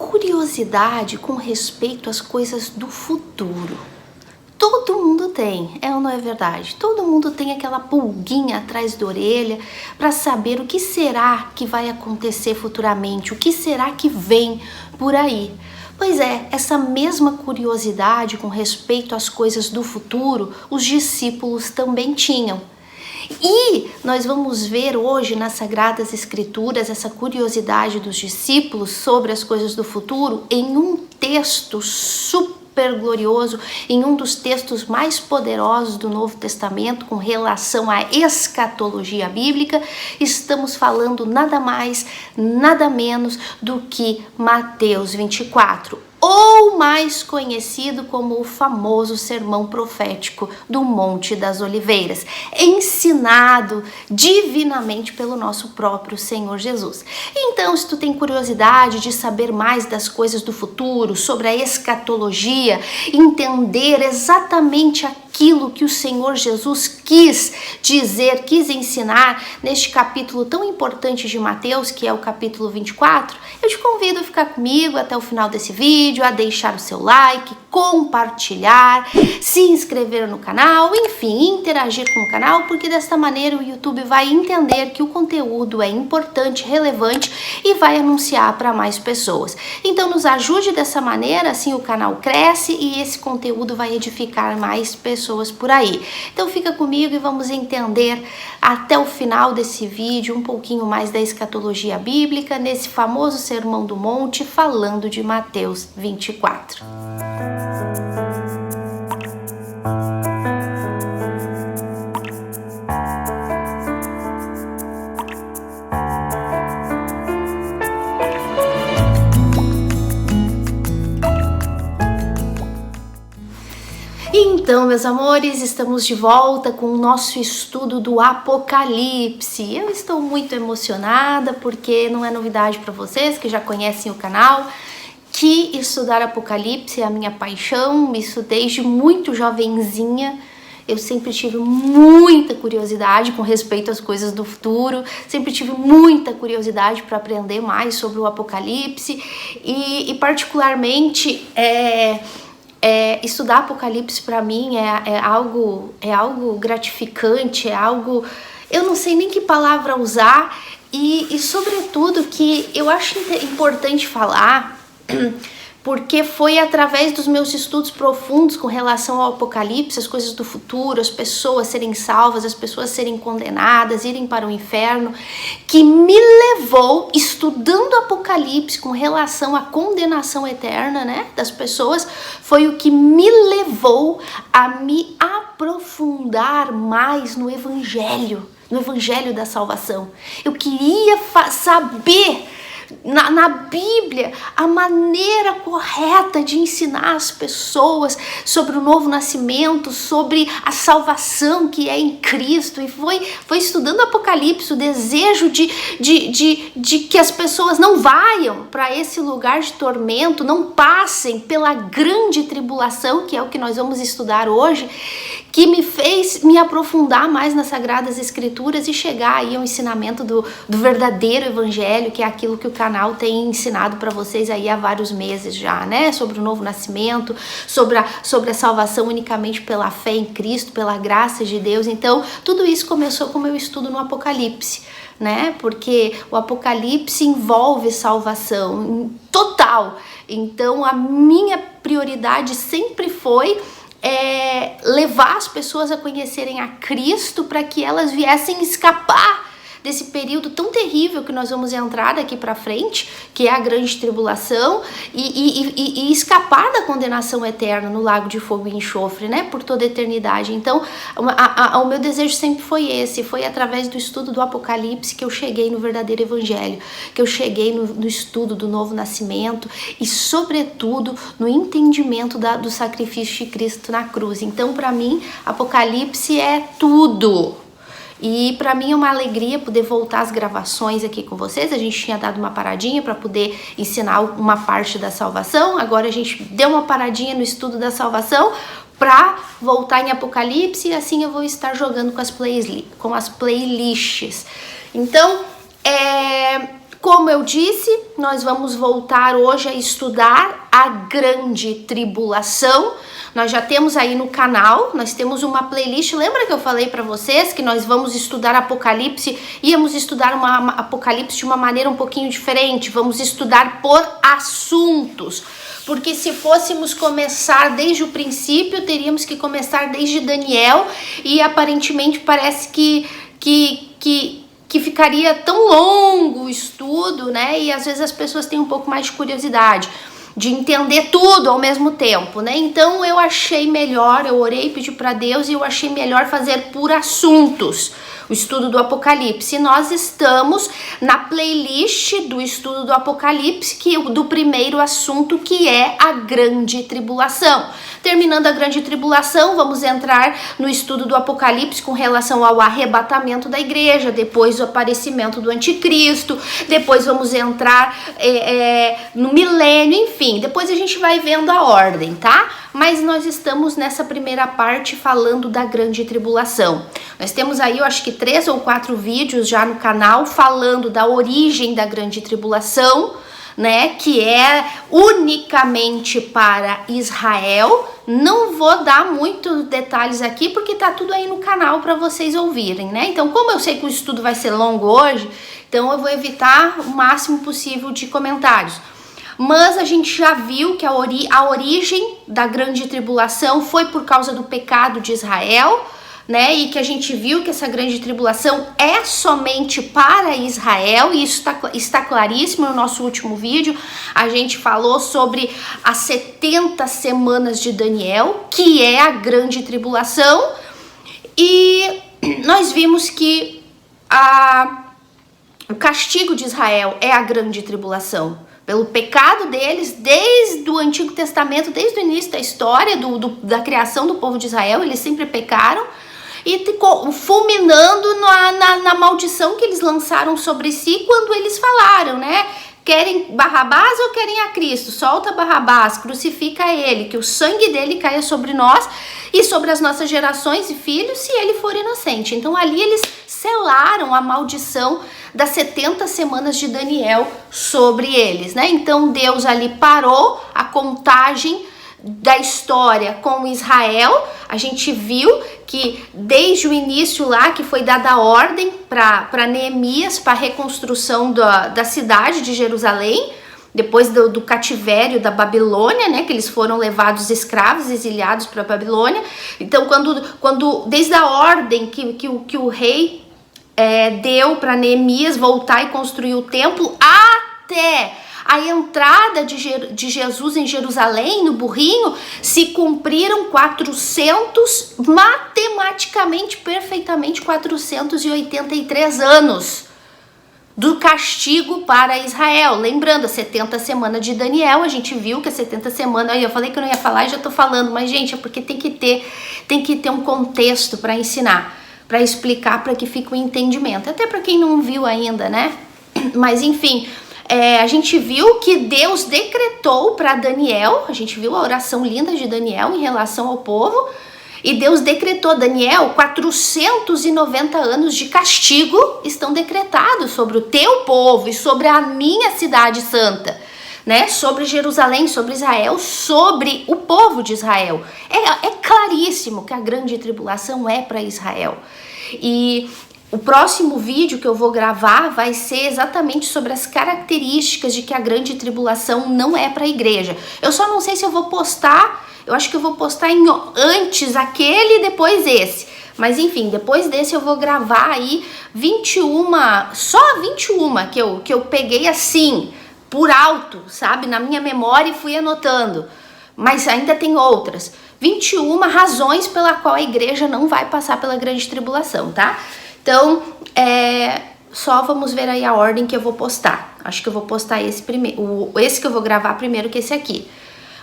curiosidade com respeito às coisas do futuro. Todo mundo tem, é ou não é verdade? Todo mundo tem aquela pulguinha atrás da orelha para saber o que será que vai acontecer futuramente, o que será que vem por aí. Pois é, essa mesma curiosidade com respeito às coisas do futuro, os discípulos também tinham. E nós vamos ver hoje nas Sagradas Escrituras essa curiosidade dos discípulos sobre as coisas do futuro em um texto super glorioso, em um dos textos mais poderosos do Novo Testamento com relação à escatologia bíblica. Estamos falando nada mais, nada menos do que Mateus 24. Ou mais conhecido como o famoso sermão profético do Monte das Oliveiras, ensinado divinamente pelo nosso próprio Senhor Jesus. Então, se tu tem curiosidade de saber mais das coisas do futuro, sobre a escatologia, entender exatamente aquilo que o Senhor Jesus quis dizer, quis ensinar neste capítulo tão importante de Mateus, que é o capítulo 24, eu te convido a ficar comigo até o final desse vídeo, a deixar o seu like, compartilhar, se inscrever no canal, enfim, interagir com o canal, porque desta maneira o YouTube vai entender que o conteúdo é importante, relevante e vai anunciar para mais pessoas. Então nos ajude dessa maneira, assim o canal cresce e esse conteúdo vai edificar mais pessoas por aí. Então fica comigo e vamos entender até o final desse vídeo um pouquinho mais da escatologia bíblica, nesse famoso Sermão do Monte, falando de Mateus 24. Então, meus amores, estamos de volta com o nosso estudo do Apocalipse. Eu estou muito emocionada porque não é novidade para vocês que já conhecem o canal que estudar Apocalipse é a minha paixão. Isso desde muito jovenzinha. Eu sempre tive muita curiosidade com respeito às coisas do futuro, sempre tive muita curiosidade para aprender mais sobre o Apocalipse e particularmente estudar Apocalipse para mim é algo gratificante, é algo, eu não sei nem que palavra usar e sobretudo que eu acho importante falar, porque foi através dos meus estudos profundos com relação ao Apocalipse, as coisas do futuro, as pessoas serem salvas, as pessoas serem condenadas, irem para o inferno, que me levou, estudando Apocalipse com relação à condenação eterna, né, das pessoas, foi o que me levou a me aprofundar mais no Evangelho da salvação. Eu queria saber na Bíblia a maneira correta de ensinar as pessoas sobre o novo nascimento, sobre a salvação que é em Cristo, e foi estudando Apocalipse o desejo de que as pessoas não vayam para esse lugar de tormento, não passem pela grande tribulação, que é o que nós vamos estudar hoje, que me fez me aprofundar mais nas Sagradas Escrituras e chegar aí ao ensinamento do verdadeiro Evangelho, que é aquilo que o canal tem ensinado para vocês aí há vários meses já, né? Sobre o novo nascimento, sobre a salvação unicamente pela fé em Cristo, pela graça de Deus. Então, tudo isso começou com o meu estudo no Apocalipse, né? Porque o Apocalipse envolve salvação total. Então, a minha prioridade sempre foi levar as pessoas a conhecerem a Cristo para que elas viessem escapar desse período tão terrível que nós vamos entrar daqui para frente, que é a grande tribulação, e escapar da condenação eterna no lago de fogo e enxofre, né, por toda a eternidade. Então, o meu desejo sempre foi esse, foi através do estudo do Apocalipse que eu cheguei no verdadeiro Evangelho, que eu cheguei no estudo do novo nascimento e, sobretudo, no entendimento do sacrifício de Cristo na cruz. Então, para mim, Apocalipse é tudo. E para mim é uma alegria poder voltar às gravações aqui com vocês. A gente tinha dado uma paradinha para poder ensinar uma parte da salvação. Agora a gente deu uma paradinha no estudo da salvação para voltar em Apocalipse, e assim eu vou estar jogando com as playlists. Então, Como eu disse, nós vamos voltar hoje a estudar a grande tribulação. Nós já temos aí no canal, nós temos uma playlist. Lembra que eu falei para vocês que nós vamos estudar Apocalipse? Íamos estudar Apocalipse de uma maneira um pouquinho diferente. Vamos estudar por assuntos. Porque se fôssemos começar desde o princípio, teríamos que começar desde Daniel. E aparentemente parece que ficaria tão longo o estudo, né? E às vezes as pessoas têm um pouco mais de curiosidade de entender tudo ao mesmo tempo, né? Então eu achei melhor, eu orei e pedi para Deus e eu achei melhor fazer por assuntos o estudo do Apocalipse. Nós estamos na playlist do estudo do Apocalipse, do primeiro assunto, que é a grande tribulação. Terminando a grande tribulação, vamos entrar no estudo do Apocalipse com relação ao arrebatamento da igreja, depois o aparecimento do anticristo, depois vamos entrar no milênio, enfim, depois a gente vai vendo a ordem, tá? Mas nós estamos nessa primeira parte falando da grande tribulação. Nós temos aí, eu acho que 3 ou 4 vídeos já no canal falando da origem da grande tribulação, né, que é unicamente para Israel. Não vou dar muitos detalhes aqui porque tá tudo aí no canal para vocês ouvirem, né? Então, como eu sei que o estudo vai ser longo hoje, então eu vou evitar o máximo possível de comentários. Mas a gente já viu que a origem da grande tribulação foi por causa do pecado de Israel, né? E que a gente viu que essa grande tribulação é somente para Israel, e isso está claríssimo no nosso último vídeo. A gente falou sobre as 70 semanas de Daniel, que é a grande tribulação, e nós vimos que o castigo de Israel é a grande tribulação. Pelo pecado deles, desde o Antigo Testamento, desde o início da história, da criação do povo de Israel, eles sempre pecaram, e fulminando na maldição que eles lançaram sobre si quando eles falaram, né? Querem Barrabás ou querem a Cristo? Solta Barrabás, crucifica ele, que o sangue dele caia sobre nós e sobre as nossas gerações e filhos, se ele for inocente. Então ali eles selaram a maldição das 70 semanas de Daniel sobre eles, né? Então Deus ali parou a contagem da história com Israel. A gente viu que desde o início lá, que foi dada a ordem para Neemias, para a reconstrução da cidade de Jerusalém, depois do cativério da Babilônia, né, que eles foram levados escravos, exiliados para a Babilônia. Então, desde a ordem que o rei deu para Neemias voltar e construir o templo, até a entrada de Jesus em Jerusalém, no burrinho, se cumpriram matematicamente, perfeitamente, 483 anos do castigo para Israel. Lembrando, a 70 semanas de Daniel, a gente viu que a 70 semanas, aí eu falei que eu não ia falar e já tô falando, mas gente, é porque tem que ter um contexto para ensinar, para explicar, para que fique um entendimento, até para quem não viu ainda, né? Mas enfim, a gente viu que Deus decretou para Daniel, a gente viu a oração linda de Daniel em relação ao povo, e Deus decretou, Daniel, 490 anos de castigo estão decretados sobre o teu povo e sobre a minha cidade santa, né? Sobre Jerusalém, sobre Israel, sobre o povo de Israel. É claríssimo que a grande tribulação é para Israel. E o próximo vídeo que eu vou gravar vai ser exatamente sobre as características de que a grande tribulação não é para a igreja. Eu só não sei se eu vou postar, eu acho que eu vou postar antes aquele e depois esse. Mas enfim, depois desse eu vou gravar aí 21, só 21 que eu peguei assim, por alto, sabe? Na minha memória e fui anotando. Mas ainda tem outras. 21 razões pela qual a igreja não vai passar pela grande tribulação, tá? Então, só vamos ver aí a ordem que eu vou postar. Acho que eu vou postar esse primeiro, esse que eu vou gravar primeiro que esse aqui.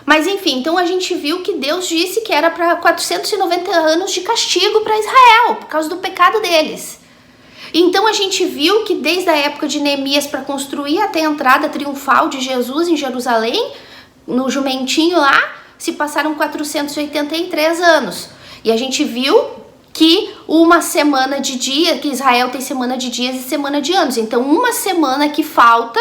Mas enfim, então a gente viu que Deus disse que era para 490 anos de castigo para Israel, por causa do pecado deles. Então a gente viu que desde a época de Neemias para construir até a entrada triunfal de Jesus em Jerusalém, no jumentinho lá, se passaram 483 anos. E a gente viu que uma semana de dia, que Israel tem semana de dias e semana de anos. Então, uma semana que falta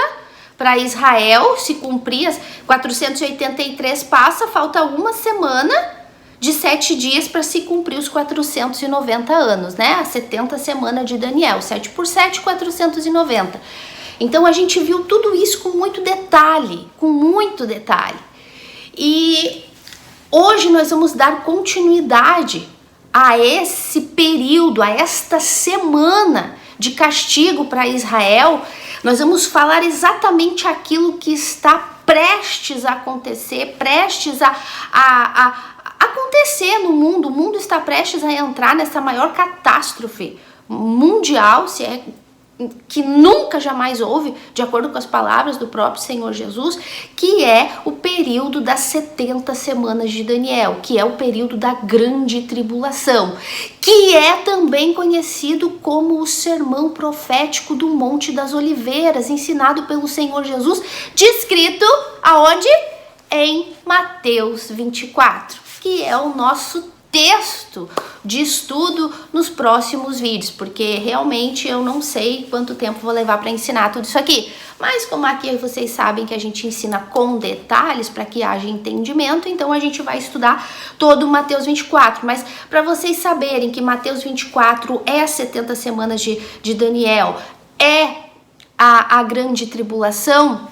para Israel se cumprir, as 483 passa, falta uma semana de 7 dias para se cumprir os 490 anos, né? A 70 semana de Daniel, 7 por 7, 490. Então a gente viu tudo isso com muito detalhe, E hoje nós vamos dar continuidade a esse período, a esta semana de castigo para Israel. Nós vamos falar exatamente aquilo que está prestes a acontecer, prestes a acontecer no mundo. O mundo está prestes a entrar nessa maior catástrofe mundial, se é que nunca jamais houve, de acordo com as palavras do próprio Senhor Jesus, que é o período das 70 semanas de Daniel, que é o período da grande tribulação, que é também conhecido como o sermão profético do Monte das Oliveiras, ensinado pelo Senhor Jesus, descrito aonde? Em Mateus 24, que é o nosso texto de estudo nos próximos vídeos, porque realmente eu não sei quanto tempo vou levar para ensinar tudo isso aqui, mas como aqui vocês sabem que a gente ensina com detalhes para que haja entendimento, então a gente vai estudar todo o Mateus 24, mas para vocês saberem que Mateus 24 é as 70 semanas de Daniel, é a grande tribulação,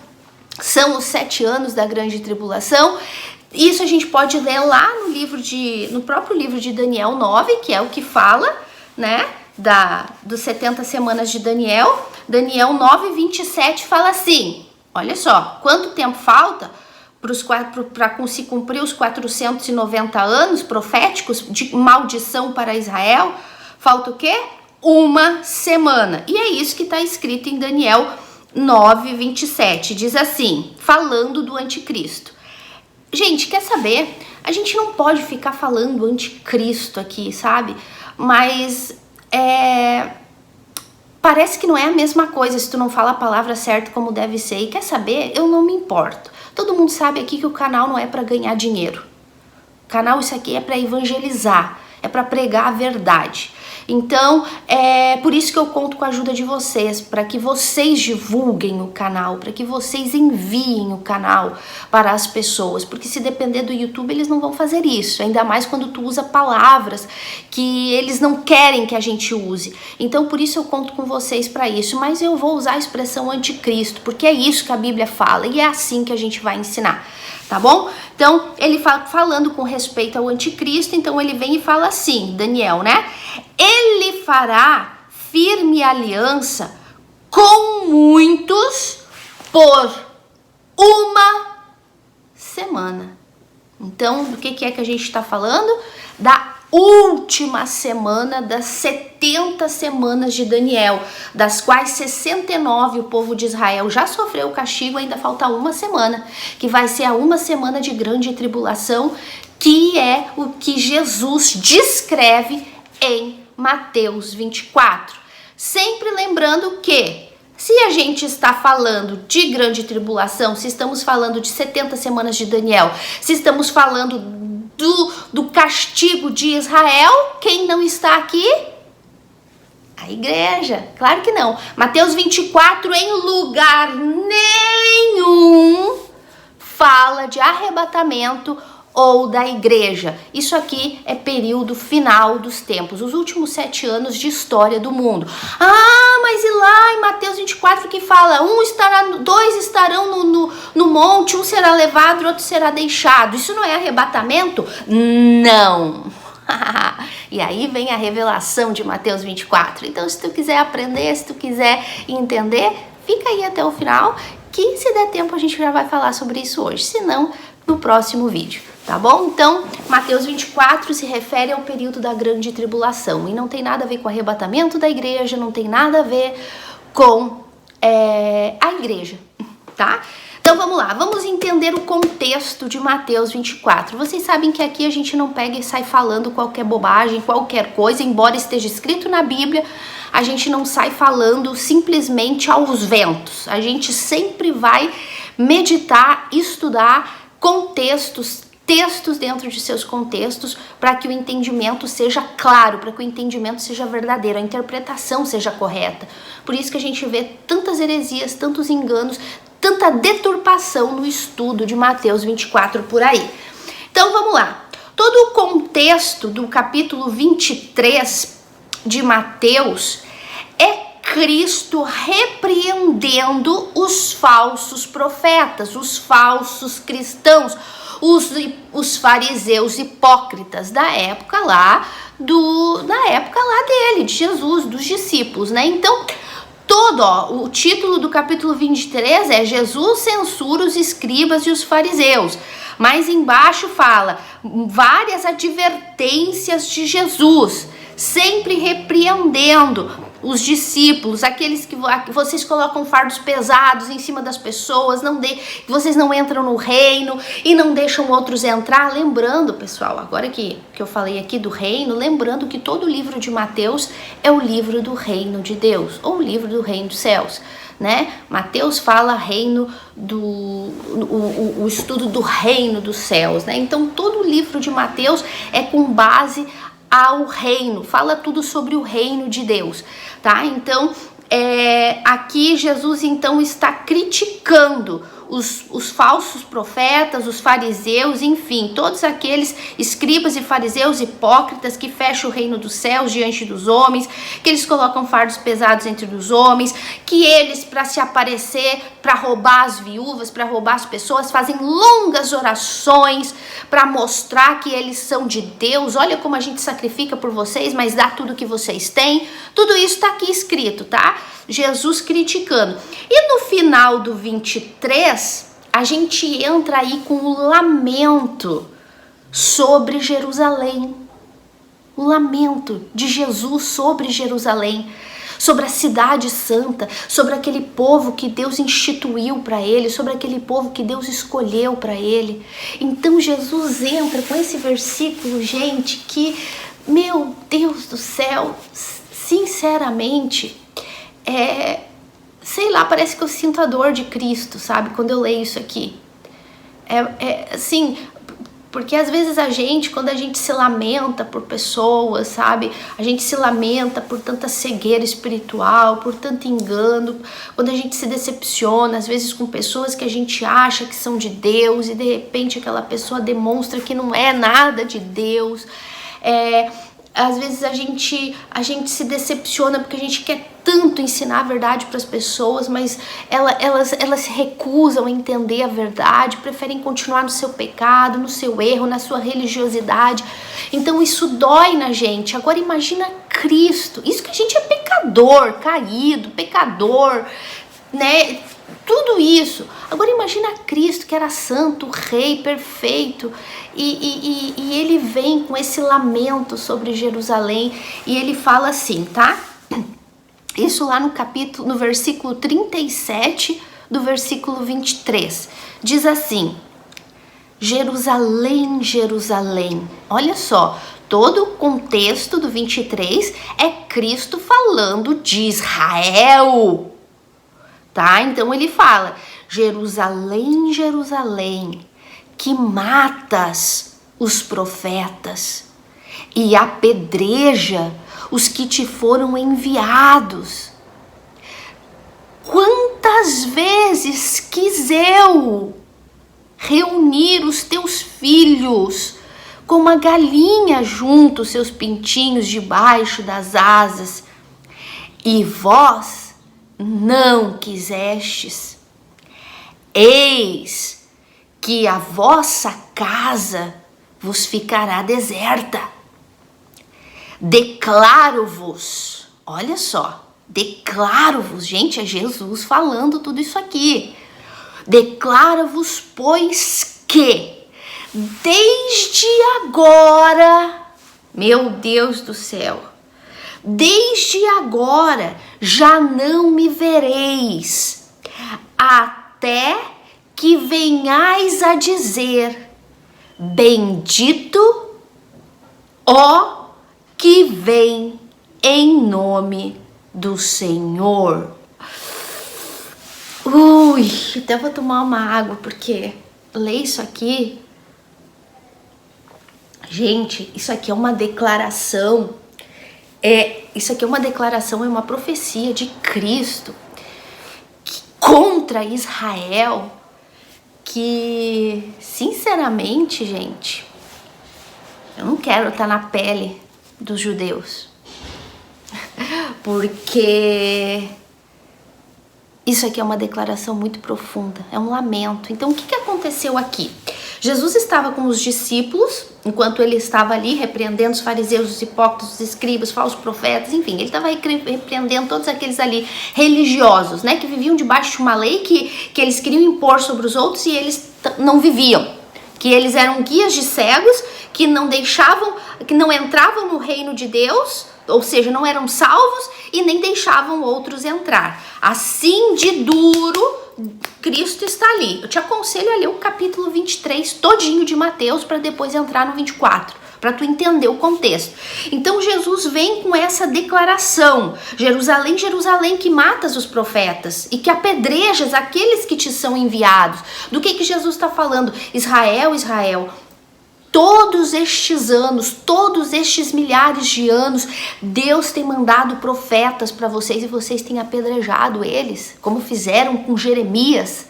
são os 7 anos da grande tribulação. Isso a gente pode ler lá no próprio livro de Daniel 9, que é o que fala, né, dos 70 semanas de Daniel. Daniel 9, 27 fala assim, olha só, quanto tempo falta para se cumprir os 490 anos proféticos de maldição para Israel? Falta o quê? Uma semana. E é isso que está escrito em Daniel 9, 27. Diz assim, falando do anticristo. Gente, quer saber? A gente não pode ficar falando anticristo aqui, sabe? Mas parece que não é a mesma coisa se tu não fala a palavra certa como deve ser. E quer saber? Eu não me importo. Todo mundo sabe aqui que o canal não é para ganhar dinheiro. O canal, isso aqui é para evangelizar, é para pregar a verdade. Então, é por isso que eu conto com a ajuda de vocês, para que vocês divulguem o canal, para que vocês enviem o canal para as pessoas, porque se depender do YouTube, eles não vão fazer isso, ainda mais quando tu usa palavras que eles não querem que a gente use. Então, por isso eu conto com vocês para isso, mas eu vou usar a expressão anticristo, porque é isso que a Bíblia fala e é assim que a gente vai ensinar. Tá bom? Então, ele falando com respeito ao anticristo, então ele vem e fala assim, Daniel, né? Ele fará firme aliança com muitos por uma semana. Então, do que é que a gente está falando? Da última semana das 70 semanas de Daniel, das quais 69 o povo de Israel já sofreu o castigo, ainda falta uma semana, que vai ser a uma semana de grande tribulação, que é o que Jesus descreve em Mateus 24. Sempre lembrando que, se a gente está falando de grande tribulação, se estamos falando de 70 semanas de Daniel, se estamos falando do castigo de Israel, quem não está aqui? A igreja, claro que não. Mateus 24, em lugar nenhum, fala de arrebatamento ou da igreja. Isso aqui é período final dos tempos, os últimos 7 anos de história do mundo. Ah, mas e lá em Mateus 24 que fala, dois estarão no monte, um será levado, outro será deixado. Isso não é arrebatamento? Não. E aí vem a revelação de Mateus 24. Então, se tu quiser aprender, se tu quiser entender, fica aí até o final, que se der tempo a gente já vai falar sobre isso hoje. Se não, no próximo vídeo. Tá bom? Então, Mateus 24 se refere ao período da grande tribulação e não tem nada a ver com o arrebatamento da igreja, não tem nada a ver com a igreja, tá? Então vamos lá, vamos entender o contexto de Mateus 24. Vocês sabem que aqui a gente não pega e sai falando qualquer bobagem, qualquer coisa, embora esteja escrito na Bíblia, a gente não sai falando simplesmente aos ventos. A gente sempre vai meditar, estudar contextos textos dentro de seus contextos para que o entendimento seja claro, para que o entendimento seja verdadeiro, a interpretação seja correta. Por isso que a gente vê tantas heresias, tantos enganos, tanta deturpação no estudo de Mateus 24 por aí. Então vamos lá. Todo o contexto do capítulo 23 de Mateus é Cristo repreendendo os falsos profetas, os falsos cristãos, os fariseus hipócritas da época lá dele, de Jesus, dos discípulos, né? Então, o título do capítulo 23 é Jesus censura os escribas e os fariseus. Mais embaixo fala várias advertências de Jesus, sempre repreendendo os discípulos, aqueles que vocês colocam fardos pesados em cima das pessoas, vocês não entram no reino e não deixam outros entrar. Lembrando, pessoal, agora que eu falei aqui do reino, lembrando que todo o livro de Mateus é o livro do reino de Deus, ou o livro do reino dos céus, né? Mateus fala reino o estudo do reino dos céus, né? Então todo o livro de Mateus é com base ao reino, fala tudo sobre o reino de Deus, tá? Então, aqui Jesus então está criticando os falsos profetas, os fariseus, enfim, todos aqueles escribas e fariseus hipócritas que fecham o reino dos céus diante dos homens, que eles colocam fardos pesados entre os homens, que eles, para se aparecer, para roubar as viúvas, para roubar as pessoas, fazem longas orações para mostrar que eles são de Deus. Olha como a gente sacrifica por vocês, mas dá tudo que vocês têm. Tudo isso está aqui escrito, tá? Jesus criticando. E no final do 23, a gente entra aí com o lamento sobre Jerusalém. O lamento de Jesus sobre Jerusalém, sobre a cidade santa, sobre aquele povo que Deus instituiu para ele, sobre aquele povo que Deus escolheu para ele. Então Jesus entra com esse versículo, gente, que, meu Deus do céu, sinceramente, sei lá, parece que eu sinto a dor de Cristo, sabe, quando eu leio isso aqui. Assim, porque às vezes quando a gente se lamenta por pessoas, sabe, a gente se lamenta por tanta cegueira espiritual, por tanto engano, quando a gente se decepciona, às vezes com pessoas que a gente acha que são de Deus e de repente aquela pessoa demonstra que não é nada de Deus. Às vezes a gente se decepciona porque a gente quer tanto ensinar a verdade para as pessoas, mas elas se recusam a entender a verdade, preferem continuar no seu pecado, no seu erro, na sua religiosidade. Então isso dói na gente. Agora imagina Cristo, isso que a gente é pecador, caído, pecador, né? Tudo isso. Agora imagina Cristo, que era santo, rei, perfeito, e ele vem com esse lamento sobre Jerusalém, e ele fala assim, tá? Isso lá no versículo 37 do versículo 23. Diz assim: Jerusalém, Jerusalém. Olha só, todo o contexto do 23 é Cristo falando de Israel. Tá? Então ele fala: Jerusalém, Jerusalém, que matas os profetas e apedreja os que te foram enviados. Quantas vezes quis eu reunir os teus filhos, como a galinha junta os seus pintinhos debaixo das asas, e vós não quisestes. Eis que a vossa casa vos ficará deserta. Declaro-vos, olha só, declaro-vos, gente, é Jesus falando tudo isso aqui. Declaro-vos, pois que desde agora, meu Deus do céu, desde agora já não me vereis, até que venhais a dizer: bendito ó que vem em nome do Senhor. Até vou tomar uma água, porque ler isso aqui Gente, isso aqui é uma declaração, é uma profecia de Cristo contra Israel, que, sinceramente, gente, eu não quero estar na pele dos judeus, porque isso aqui é uma declaração muito profunda, é um lamento. Então, o que aconteceu aqui? Jesus estava com os discípulos, enquanto ele estava ali repreendendo os fariseus, os hipócritas, os escribas, falsos profetas, enfim, ele estava repreendendo todos aqueles ali religiosos, né, que viviam debaixo de uma lei que eles queriam impor sobre os outros e eles não viviam, que eles eram guias de cegos, que não deixavam, que não entravam no reino de Deus, ou seja, não eram salvos e nem deixavam outros entrar. Assim de duro, Cristo está ali. Eu te aconselho a ler o capítulo 23 todinho de Mateus para depois entrar no 24, para tu entender o contexto. Então Jesus vem com essa declaração: Jerusalém, Jerusalém, que matas os profetas e que apedrejas aqueles que te são enviados. Do que Jesus está falando? Israel, Israel, todos estes anos, todos estes milhares de anos, Deus tem mandado profetas para vocês e vocês têm apedrejado eles, como fizeram com Jeremias.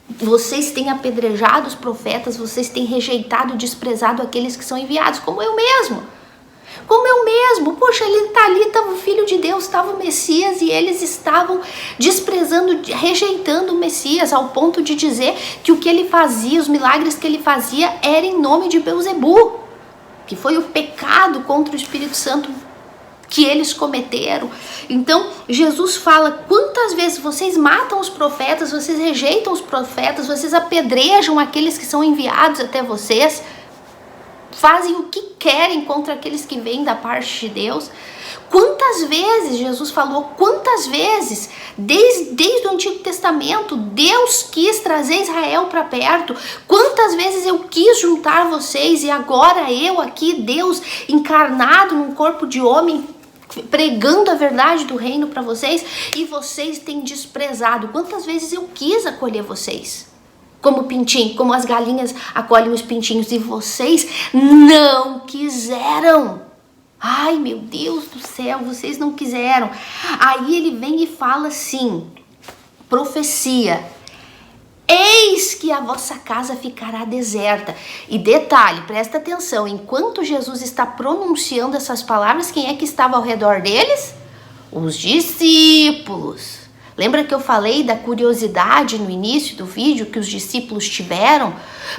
Vocês têm apedrejado os profetas, vocês têm rejeitado, desprezado aqueles que são enviados, como eu mesmo. Poxa, ele tá ali, estava o Filho de Deus, estava o Messias e eles estavam desprezando, rejeitando o Messias, ao ponto de dizer que o que ele fazia, os milagres que ele fazia, era em nome de Beelzebul, que foi o pecado contra o Espírito Santo que eles cometeram. Então Jesus fala: quantas vezes vocês matam os profetas, vocês rejeitam os profetas, vocês apedrejam aqueles que são enviados até vocês, fazem o que querem contra aqueles que vêm da parte de Deus. Quantas vezes Jesus falou, quantas vezes, desde o Antigo Testamento, Deus quis trazer Israel para perto. Quantas vezes eu quis juntar vocês e agora eu aqui, Deus encarnado num corpo de homem, pregando a verdade do reino para vocês, e vocês têm desprezado. Quantas vezes eu quis acolher vocês, como pintinho, como as galinhas acolhem os pintinhos, e vocês não quiseram. Ai, meu Deus do céu, vocês não quiseram. Aí ele vem e fala assim, profecia: eis que a vossa casa ficará deserta. E detalhe, presta atenção, enquanto Jesus está pronunciando essas palavras, quem é que estava ao redor deles? Os discípulos. Lembra que eu falei da curiosidade no início do vídeo que os discípulos tiveram?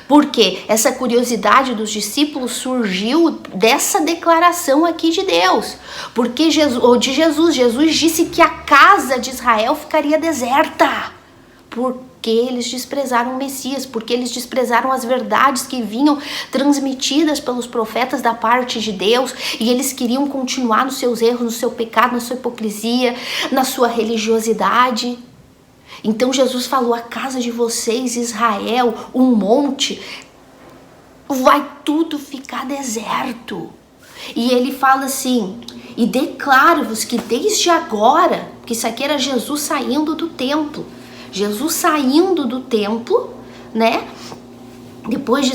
Porque essa curiosidade dos discípulos surgiu dessa declaração aqui de Deus. Porque Jesus disse que a casa de Israel ficaria deserta. Porque eles desprezaram o Messias, porque eles desprezaram as verdades que vinham transmitidas pelos profetas da parte de Deus, e eles queriam continuar nos seus erros, no seu pecado, na sua hipocrisia, na sua religiosidade. Então Jesus falou: a casa de vocês, Israel, um monte, vai tudo ficar deserto. E ele fala assim: e declaro-vos que desde agora, que isso aqui era Jesus saindo do templo, né? Depois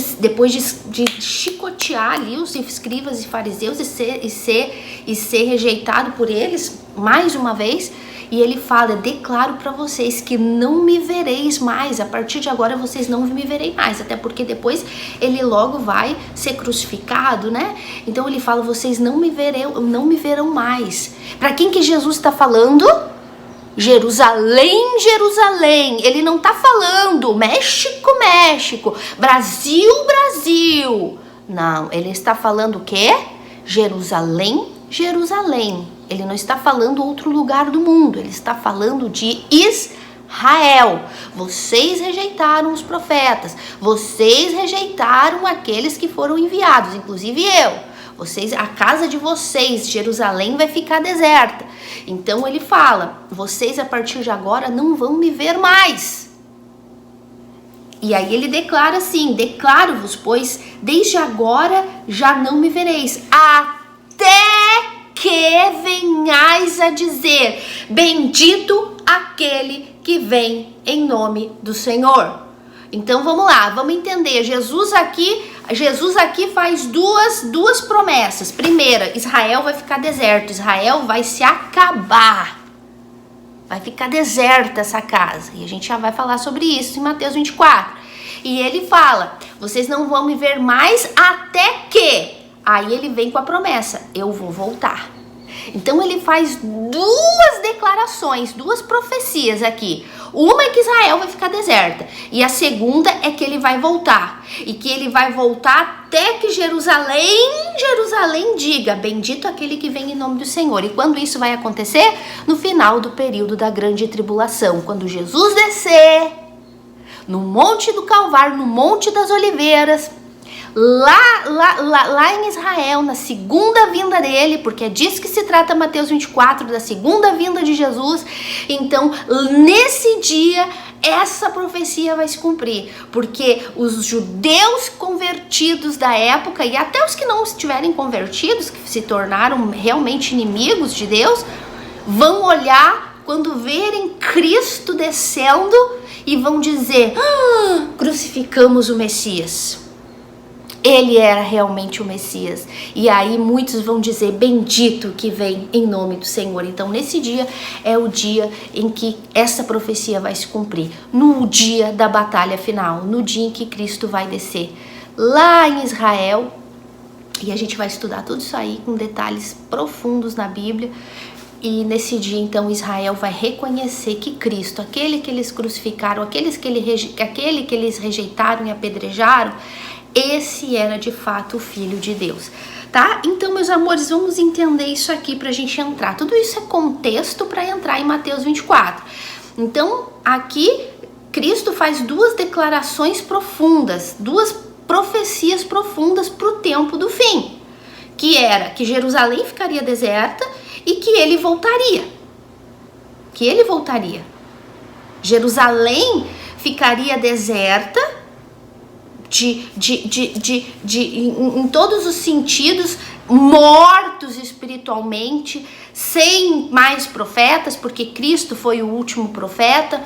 de chicotear ali os escribas e fariseus e ser rejeitado por eles mais uma vez, e ele fala: declaro para vocês que não me vereis mais, a partir de agora vocês não me verem mais, até porque depois ele logo vai ser crucificado, né? Então ele fala: vocês não me verão mais. Para quem que Jesus está falando? Jerusalém, Jerusalém. Ele não tá falando México, México, Brasil, Brasil. Não, ele está falando o quê? Jerusalém, Jerusalém. Ele não está falando outro lugar do mundo, ele está falando de Israel. Vocês rejeitaram os profetas, vocês rejeitaram aqueles que foram enviados, inclusive eu. Vocês, a casa de vocês, Jerusalém, vai ficar deserta. Então ele fala: vocês a partir de agora não vão me ver mais. E aí ele declara assim: declaro-vos, pois desde agora já não me vereis, até que venhais a dizer: bendito aquele que vem em nome do Senhor. Então vamos lá, vamos entender. Jesus aqui Jesus aqui faz duas promessas. Primeira, Israel vai ficar deserto, Israel vai se acabar. Vai ficar deserta essa casa. E a gente já vai falar sobre isso em Mateus 24. E ele fala, vocês não vão me ver mais até que... Aí ele vem com a promessa, eu vou voltar. Então ele faz duas declarações, duas profecias aqui. Uma é que Israel vai ficar deserta. E a segunda é que ele vai voltar. E que ele vai voltar até que Jerusalém diga, bendito aquele que vem em nome do Senhor. E quando isso vai acontecer? No final do período da grande tribulação. Quando Jesus descer no Monte do Calvário, no Monte das Oliveiras, lá em Israel, na segunda vinda dele, porque é disso que se trata Mateus 24, da segunda vinda de Jesus. Então, nesse dia, essa profecia vai se cumprir, porque os judeus convertidos da época, e até os que não estiverem convertidos, que se tornaram realmente inimigos de Deus, vão olhar quando verem Cristo descendo e vão dizer, crucificamos o Messias. Ele era realmente o Messias. E aí muitos vão dizer, bendito que vem em nome do Senhor. Então nesse dia é o dia em que essa profecia vai se cumprir. No dia da batalha final. No dia em que Cristo vai descer lá em Israel. E a gente vai estudar tudo isso aí com detalhes profundos na Bíblia. E nesse dia então Israel vai reconhecer que Cristo, aquele que eles crucificaram, aquele que eles rejeitaram e apedrejaram, esse era de fato o Filho de Deus, tá? Então, meus amores, vamos entender isso aqui pra gente entrar. Tudo isso é contexto para entrar em Mateus 24. Então, aqui, Cristo faz duas declarações profundas, duas profecias profundas pro tempo do fim. Que era que Jerusalém ficaria deserta e que ele voltaria. Jerusalém ficaria deserta em todos os sentidos, mortos espiritualmente, sem mais profetas, porque Cristo foi o último profeta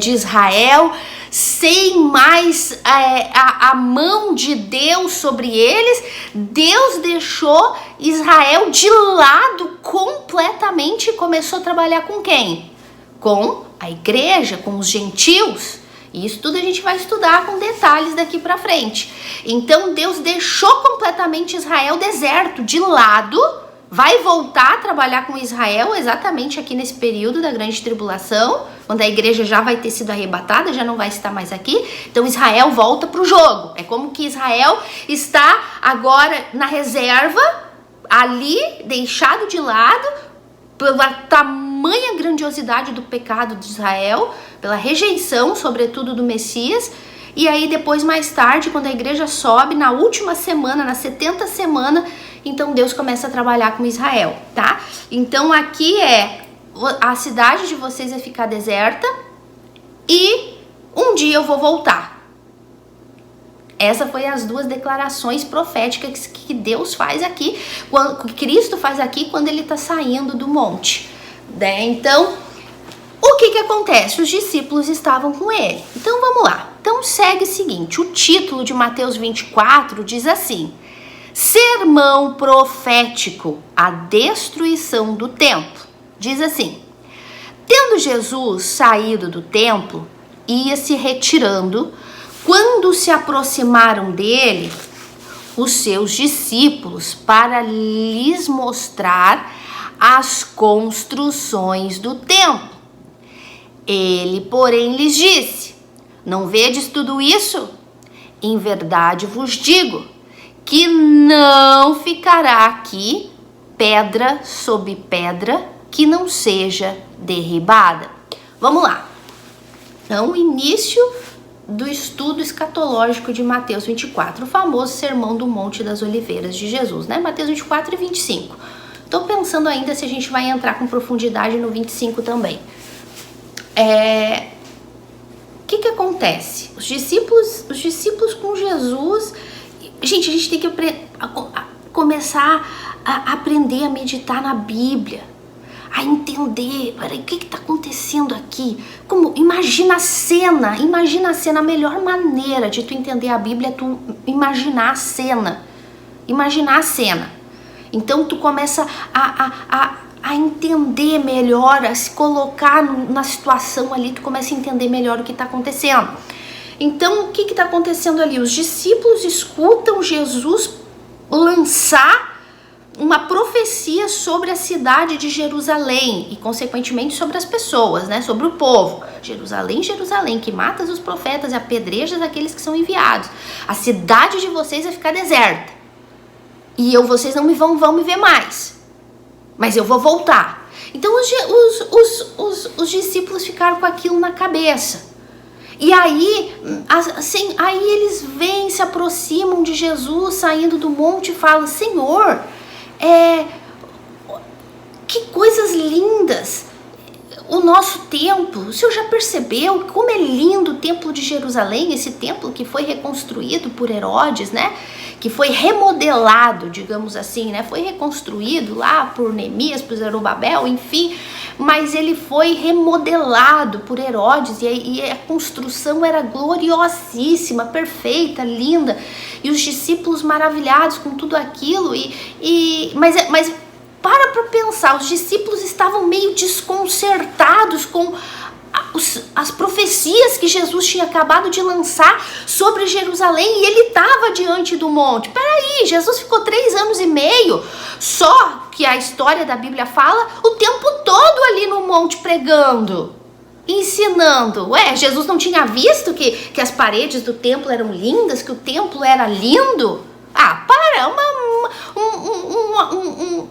de Israel, sem mais a mão de Deus sobre eles. Deus deixou Israel de lado completamente e começou a trabalhar com quem? Com a igreja, com os gentios. E isso tudo a gente vai estudar com detalhes daqui pra frente. Então Deus deixou completamente Israel deserto, de lado, vai voltar a trabalhar com Israel exatamente aqui nesse período da grande tribulação, quando a igreja já vai ter sido arrebatada, já não vai estar mais aqui. Então Israel volta pro jogo. É como que Israel está agora na reserva, ali, deixado de lado, pela tamanha grandiosidade do pecado de Israel, pela rejeição, sobretudo, do Messias. E aí depois, mais tarde, quando a igreja sobe, na última semana, na 70ª semana, então Deus começa a trabalhar com Israel, tá? Então aqui a cidade de vocês vai ficar deserta e um dia eu vou voltar. Essa foi as duas declarações proféticas que Deus faz aqui, que Cristo faz aqui quando ele está saindo do monte, né? Então, o que acontece? Os discípulos estavam com ele. Então, vamos lá. Então, segue o seguinte, o título de Mateus 24 diz assim, Sermão profético, a destruição do templo. Diz assim, tendo Jesus saído do templo, ia se retirando. Quando se aproximaram dele, os seus discípulos, para lhes mostrar as construções do templo. Ele, porém, lhes disse, não vedes tudo isso? Em verdade vos digo, que não ficará aqui pedra sobre pedra que não seja derribada. Vamos lá. Então, o início do estudo escatológico de Mateus 24, o famoso Sermão do Monte das Oliveiras de Jesus, né? Mateus 24 e 25. Tô pensando ainda se a gente vai entrar com profundidade no 25 também. O que acontece? Os discípulos com Jesus... Gente, a gente tem que começar a aprender a meditar na Bíblia. a entender, peraí, o que está acontecendo aqui? Como, imagina a cena, a melhor maneira de tu entender a Bíblia é tu imaginar a cena. Então tu começa a entender melhor, a se colocar na situação ali, tu começa a entender melhor o que está acontecendo. Então o que está acontecendo ali? Os discípulos escutam Jesus lançar uma profecia sobre a cidade de Jerusalém e consequentemente sobre as pessoas, né? Sobre o povo. Jerusalém, Jerusalém, que matas os profetas e apedrejas aqueles que são enviados. A cidade de vocês vai ficar deserta. E vocês não vão me ver mais. Mas eu vou voltar. Então os discípulos ficaram com aquilo na cabeça. E aí, assim, eles vêm, se aproximam de Jesus saindo do monte e falam: Senhor, que coisas lindas! O nosso templo, o senhor já percebeu como é lindo o templo de Jerusalém, esse templo que foi reconstruído por Herodes, né? Que foi remodelado, digamos assim, né? Foi reconstruído lá por Neemias, por Zorobabel, enfim, mas ele foi remodelado por Herodes e a construção era gloriosíssima, perfeita, linda, e os discípulos maravilhados com tudo aquilo, mas para pensar, os discípulos estavam meio desconcertados com as profecias que Jesus tinha acabado de lançar sobre Jerusalém, e ele estava diante do monte. Peraí, Jesus ficou 3 anos e meio, só que a história da Bíblia fala, o tempo todo ali no monte pregando, ensinando. Jesus não tinha visto que as paredes do templo eram lindas, que o templo era lindo?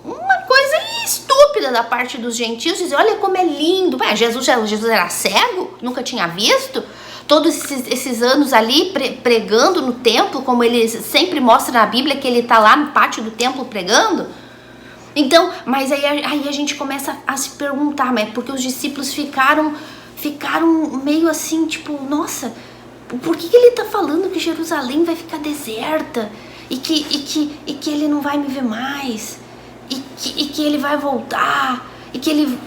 Uma coisa estúpida da parte dos gentios, dizer, olha como é lindo. Jesus era cego? Nunca tinha visto? Todos esses anos ali pregando no templo, como ele sempre mostra na Bíblia, que ele está lá no pátio do templo pregando. Então, mas aí a gente começa a se perguntar, mas porque os discípulos ficaram meio assim, tipo, nossa, por que ele está falando que Jerusalém vai ficar deserta? E que ele não vai me ver mais, e que ele vai voltar, e que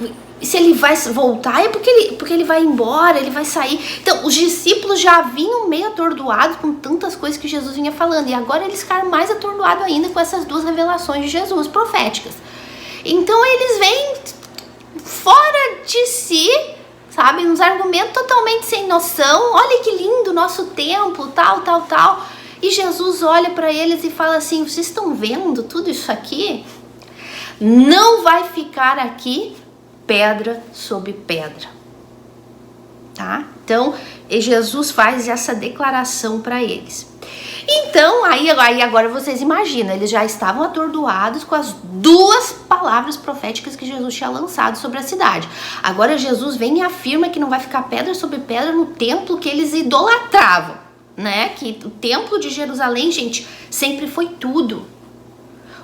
se ele vai voltar é porque ele vai embora, ele vai sair. Então os discípulos já vinham meio atordoados com tantas coisas que Jesus vinha falando, e agora eles ficaram mais atordoados ainda com essas 2 revelações de Jesus proféticas. Então eles vêm fora de si, sabe, uns argumentos totalmente sem noção. Olha que lindo o nosso templo, tal. E Jesus olha para eles e fala assim: vocês estão vendo tudo isso aqui? Não vai ficar aqui pedra sobre pedra, tá? Então Jesus faz essa declaração para eles. Então aí agora vocês imaginam, eles já estavam atordoados com as 2 palavras proféticas que Jesus tinha lançado sobre a cidade. Agora Jesus vem e afirma que não vai ficar pedra sobre pedra no templo que eles idolatravam, né? Que o templo de Jerusalém, gente, sempre foi tudo.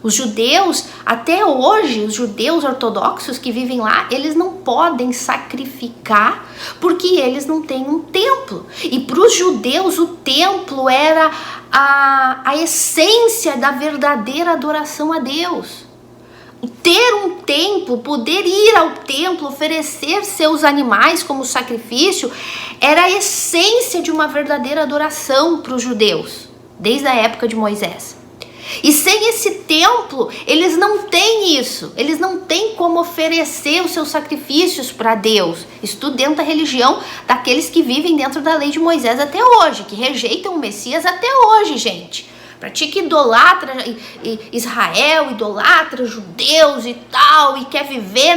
Os judeus, até hoje, os judeus ortodoxos que vivem lá, eles não podem sacrificar porque eles não têm um templo. E para os judeus o templo era a essência da verdadeira adoração a Deus. Ter um templo, poder ir ao templo, oferecer seus animais como sacrifício, era a essência de uma verdadeira adoração para os judeus, desde a época de Moisés. E sem esse templo, eles não têm isso, eles não têm como oferecer os seus sacrifícios para Deus. Isso tudo dentro da religião daqueles que vivem dentro da lei de Moisés até hoje, que rejeitam o Messias até hoje, gente. Pratica idolatra Israel, idolatra judeus e tal, e quer viver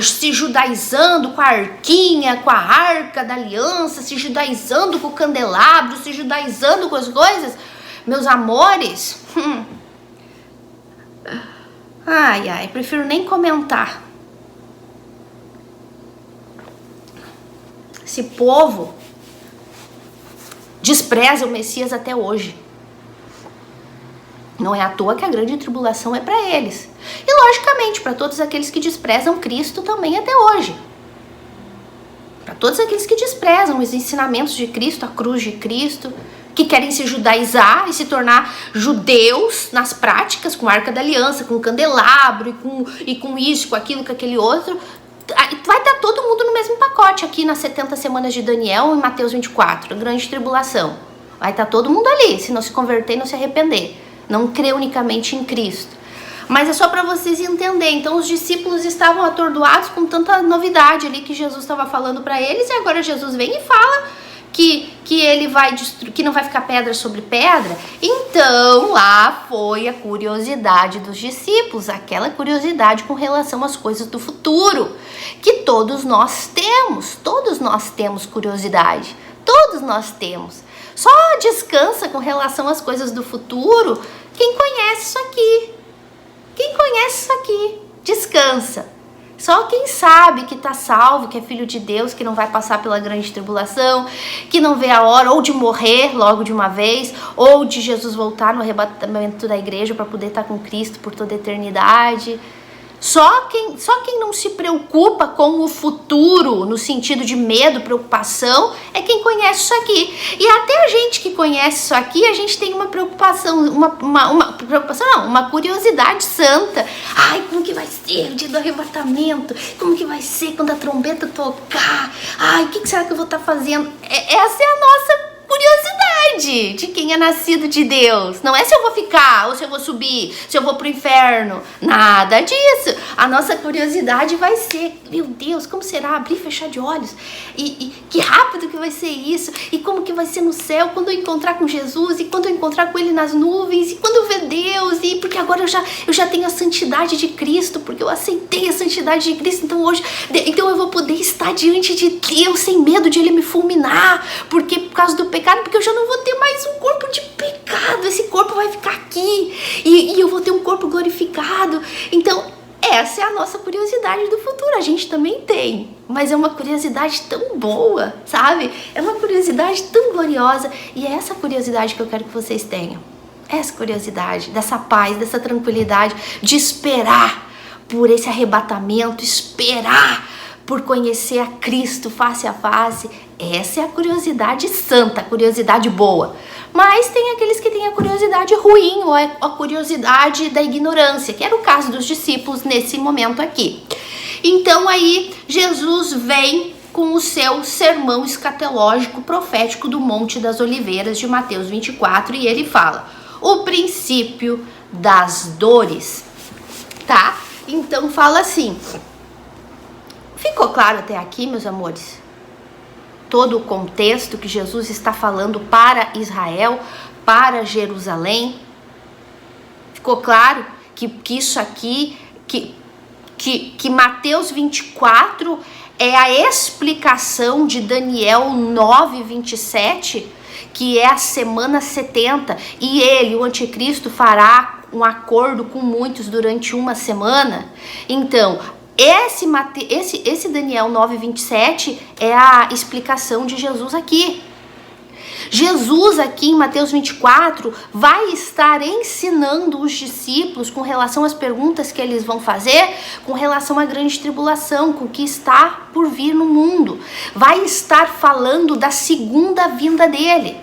se judaizando com a arquinha, com a arca da aliança, se judaizando com o candelabro, se judaizando com as coisas. Meus amores, prefiro nem comentar. Esse povo despreza o Messias até hoje. Não é à toa que a grande tribulação é para eles. E logicamente, para todos aqueles que desprezam Cristo também até hoje. Para todos aqueles que desprezam os ensinamentos de Cristo, a cruz de Cristo, que querem se judaizar e se tornar judeus nas práticas, com a Arca da Aliança, com o candelabro, e com isso, com aquilo, com aquele outro. Vai estar todo mundo no mesmo pacote aqui nas 70 semanas de Daniel, em Mateus 24, a grande tribulação. Vai estar todo mundo ali, se não se converter e não se arrepender. Não crê unicamente em Cristo. Mas é só para vocês entenderem. Então os discípulos estavam atordoados com tanta novidade ali que Jesus estava falando para eles, e agora Jesus vem e fala que ele vai que não vai ficar pedra sobre pedra. Então lá foi a curiosidade dos discípulos, aquela curiosidade com relação às coisas do futuro, que todos nós temos curiosidade, todos nós temos. Só descansa com relação às coisas do futuro quem conhece isso aqui. Quem conhece isso aqui, descansa. Só quem sabe que está salvo, que é filho de Deus, que não vai passar pela grande tribulação, que não vê a hora ou de morrer logo de uma vez, ou de Jesus voltar no arrebatamento da igreja para poder estar com Cristo por toda a eternidade. Só quem não se preocupa com o futuro, no sentido de medo, preocupação, é quem conhece isso aqui. E até a gente que conhece isso aqui, a gente tem uma preocupação, uma curiosidade santa. Ai, como que vai ser o dia do arrebatamento? Como que vai ser quando a trombeta tocar? Ai, o que será que eu vou estar fazendo? Essa é a nossa curiosidade de quem é nascido de Deus. Não é se eu vou ficar, ou se eu vou subir, se eu vou pro inferno. Nada disso. A nossa curiosidade vai ser, meu Deus, como será abrir e fechar de olhos? E que rápido que vai ser isso? E como que vai ser no céu quando eu encontrar com Jesus? E quando eu encontrar com Ele nas nuvens? E quando eu ver Deus? E porque agora eu já tenho a santidade de Cristo, porque eu aceitei a santidade de Cristo. Então eu vou poder estar diante de Deus sem medo de Ele me fulminar, porque por causa do pecado, porque eu já não vou ter mais um corpo de pecado, esse corpo vai ficar aqui, e eu vou ter um corpo glorificado. Então essa é a nossa curiosidade do futuro, a gente também tem, mas é uma curiosidade tão boa, sabe? É uma curiosidade tão gloriosa, e é essa curiosidade que eu quero que vocês tenham, essa curiosidade, dessa paz, dessa tranquilidade, de esperar por esse arrebatamento, esperar por conhecer a Cristo face a face. Essa é a curiosidade santa, a curiosidade boa. Mas tem aqueles que têm a curiosidade ruim, ou a curiosidade da ignorância, que era o caso dos discípulos nesse momento aqui. Então aí Jesus vem com o seu sermão escatológico profético do Monte das Oliveiras de Mateus 24, e ele fala: o princípio das dores, tá? Então fala assim. Ficou claro até aqui, meus amores? Todo o contexto que Jesus está falando para Israel, para Jerusalém. Ficou claro que isso aqui, que Mateus 24 é a explicação de Daniel 9:27, que é a semana 70, e ele, o anticristo, fará um acordo com muitos durante uma semana. Então, esse Daniel 9:27 é a explicação de Jesus aqui. Jesus aqui em Mateus 24 vai estar ensinando os discípulos com relação às perguntas que eles vão fazer, com relação à grande tribulação, com o que está por vir no mundo. Vai estar falando da segunda vinda dele.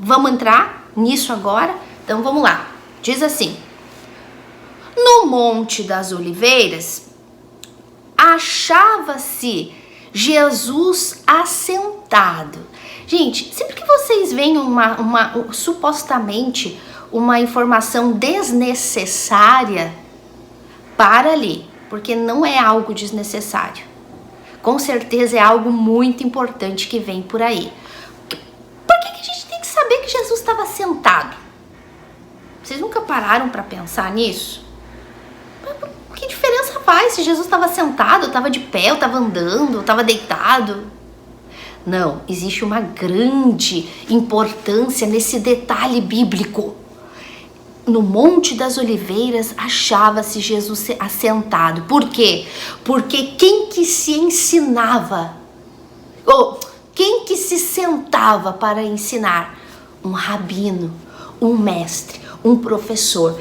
Vamos entrar nisso agora? Então vamos lá. Diz assim: no Monte das Oliveiras, achava-se Jesus assentado. Gente, sempre que vocês veem supostamente uma informação desnecessária, para ali, porque não é algo desnecessário. Com certeza é algo muito importante que vem por aí. Por que a gente tem que saber que Jesus estava sentado? Vocês nunca pararam para pensar nisso? Que diferença faz se Jesus estava sentado, estava de pé, estava andando, estava deitado? Não, existe uma grande importância nesse detalhe bíblico. No Monte das Oliveiras achava-se Jesus assentado. Por quê? Porque quem que se ensinava, ou quem que se sentava para ensinar? Um rabino, um mestre, um professor.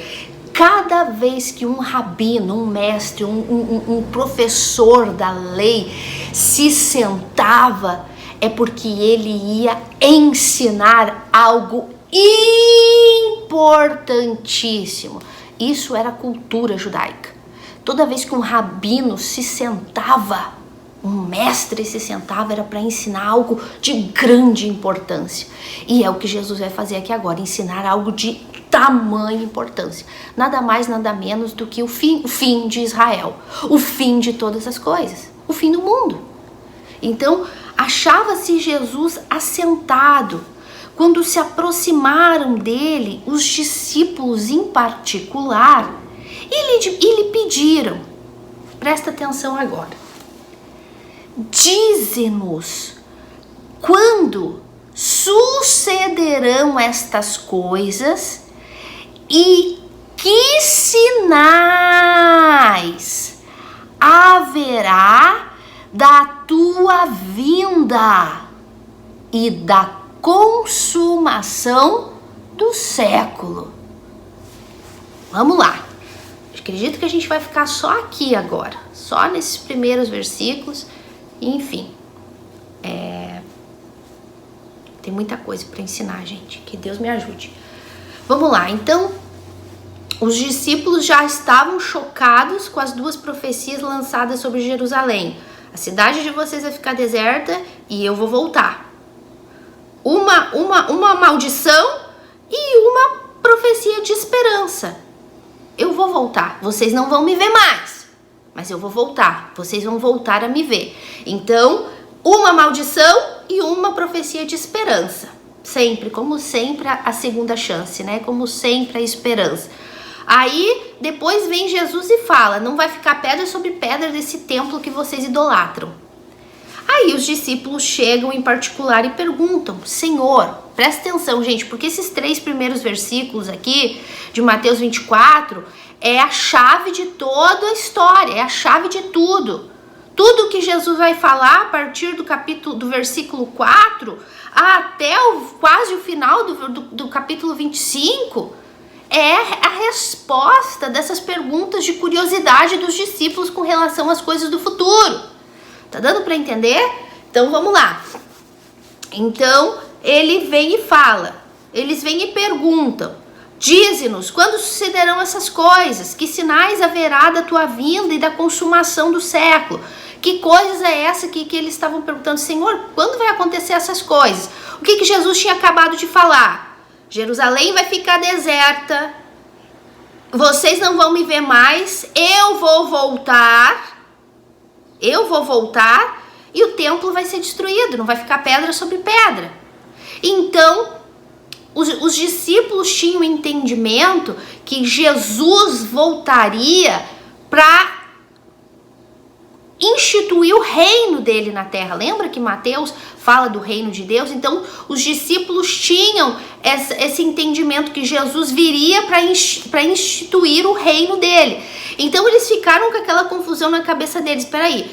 Cada vez que um rabino, um mestre, um professor da lei se sentava, É porque ele ia ensinar algo importantíssimo. Isso era a cultura judaica. Toda vez que um rabino se sentava, um mestre se sentava, era para ensinar algo de grande importância. E é o que Jesus vai fazer aqui agora, ensinar algo de tamanha importância. Nada mais, nada menos do que o fim de Israel, o fim de todas as coisas, o fim do mundo. Então, achava-se Jesus assentado. Quando se aproximaram dele, os discípulos em particular, e lhe pediram, presta atenção agora, dize-nos quando sucederão estas coisas e que sinais haverá da tua vinda e da consumação do século. Vamos lá. Acredito que a gente vai ficar só aqui agora, só nesses primeiros versículos. Enfim, tem muita coisa para ensinar, gente. Que Deus me ajude. Vamos lá. Então, os discípulos já estavam chocados com as duas profecias lançadas sobre Jerusalém. A cidade de vocês vai ficar deserta e eu vou voltar. Uma maldição e uma profecia de esperança. Eu vou voltar. Vocês não vão me ver mais, mas eu vou voltar. Vocês vão voltar a me ver. Então, uma maldição e uma profecia de esperança. Sempre, como sempre, a segunda chance, né? Como sempre, a esperança. Aí, depois vem Jesus e fala, não vai ficar pedra sobre pedra desse templo que vocês idolatram. Aí os discípulos chegam em particular e perguntam, Senhor, presta atenção, gente, porque esses 3 primeiros versículos aqui de Mateus 24 é a chave de toda a história, é a chave de tudo. Tudo que Jesus vai falar a partir do versículo 4 até quase o final do capítulo 25 é a resposta dessas perguntas de curiosidade dos discípulos com relação às coisas do futuro. Tá dando para entender? Então vamos lá. Então ele vem e fala, eles vêm e perguntam, dize-nos quando sucederão essas coisas, que sinais haverá da tua vinda e da consumação do século. Que coisas é essa que eles estavam perguntando, Senhor, quando vai acontecer essas coisas? O que Jesus tinha acabado de falar? Jerusalém vai ficar deserta, vocês não vão me ver mais, eu vou voltar e o templo vai ser destruído, não vai ficar pedra sobre pedra. Então, os discípulos tinham entendimento que Jesus voltaria para instituir o reino dele na terra. Lembra que Mateus fala do reino de Deus? Então, os discípulos tinham esse entendimento que Jesus viria para instituir o reino dele. Então, eles ficaram com aquela confusão na cabeça deles. Espera aí,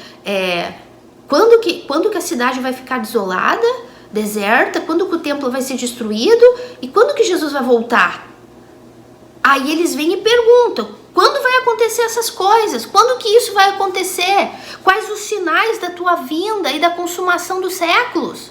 quando que a cidade vai ficar desolada, deserta? Quando que o templo vai ser destruído? E quando que Jesus vai voltar? Aí eles vêm e perguntam, quando vai acontecer essas coisas? Quando que isso vai acontecer? Quais os sinais da tua vinda e da consumação dos séculos?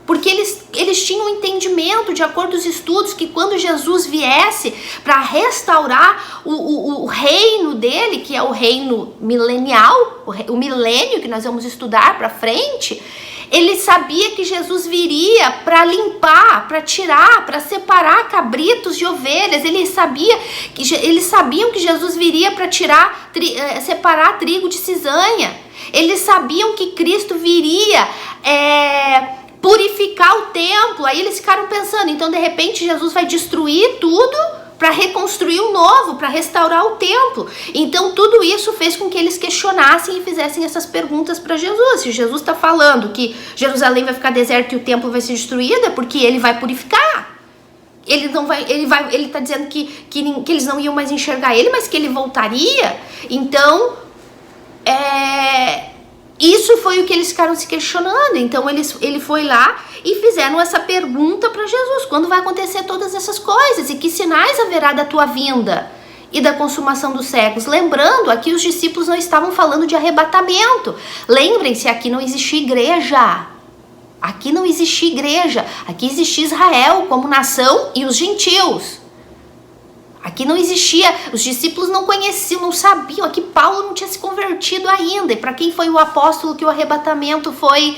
Porque eles tinham um entendimento, de acordo com os estudos, que quando Jesus viesse para restaurar o reino dele, que é o reino milenial, o milênio que nós vamos estudar para frente, ele sabia que Jesus viria para limpar, para tirar, para separar cabritos de ovelhas. Eles sabiam que Jesus viria para separar trigo de cisanha. Eles sabiam que Cristo viria purificar o templo. Aí eles ficaram pensando, então de repente Jesus vai destruir tudo para reconstruir o novo, para restaurar o templo. Então tudo isso fez com que eles questionassem e fizessem essas perguntas para Jesus. Se Jesus está falando que Jerusalém vai ficar deserta e o templo vai ser destruído, é porque ele vai purificar. Ele está dizendo que eles não iam mais enxergar ele, mas que ele voltaria. Então isso foi o que eles ficaram se questionando. Então ele foi lá e fizeram essa pergunta para Jesus, quando vai acontecer todas essas coisas e que sinais haverá da tua vinda e da consumação dos séculos? Lembrando, aqui os discípulos não estavam falando de arrebatamento. Lembrem-se, aqui não existia igreja. Aqui não existia igreja, aqui existia Israel como nação e os gentios. Aqui não existia, os discípulos não conheciam, não sabiam, aqui Paulo não tinha se convertido ainda. E para quem foi o apóstolo que o arrebatamento foi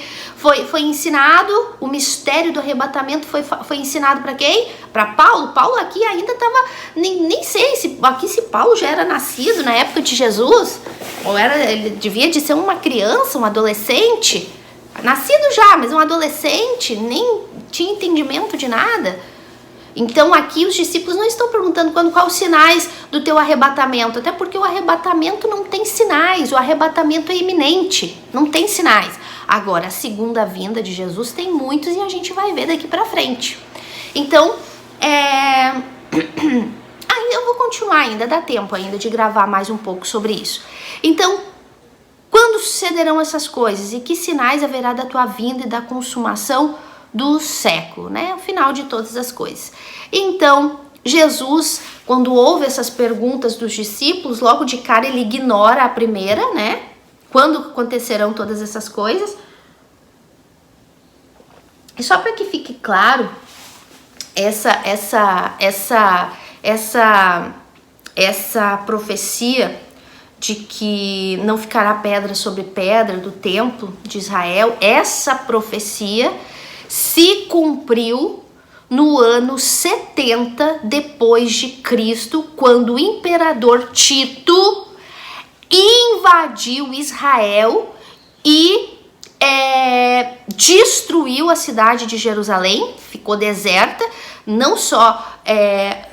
ensinado, o mistério do arrebatamento foi ensinado para quem? Para Paulo. Paulo aqui ainda estava, nem sei se Paulo já era nascido na época de Jesus, ou ele devia de ser uma criança, um adolescente, nascido já, mas um adolescente, nem tinha entendimento de nada. Então aqui os discípulos não estão perguntando quais os sinais do teu arrebatamento, até porque o arrebatamento não tem sinais, o arrebatamento é iminente, não tem sinais. Agora, a segunda vinda de Jesus tem muitos e a gente vai ver daqui pra frente. Então, aí eu vou continuar ainda, dá tempo ainda de gravar mais um pouco sobre isso. Então, quando sucederão essas coisas e que sinais haverá da tua vinda e da consumação do século, né? O final de todas as coisas. Então, Jesus, quando ouve essas perguntas dos discípulos, logo de cara ele ignora a primeira, né? Quando acontecerão todas essas coisas? E só para que fique claro, essa profecia de que não ficará pedra sobre pedra do templo de Israel, essa profecia se cumpriu no ano 70 depois de Cristo, quando o imperador Tito invadiu Israel e destruiu a cidade de Jerusalém, ficou deserta. Não só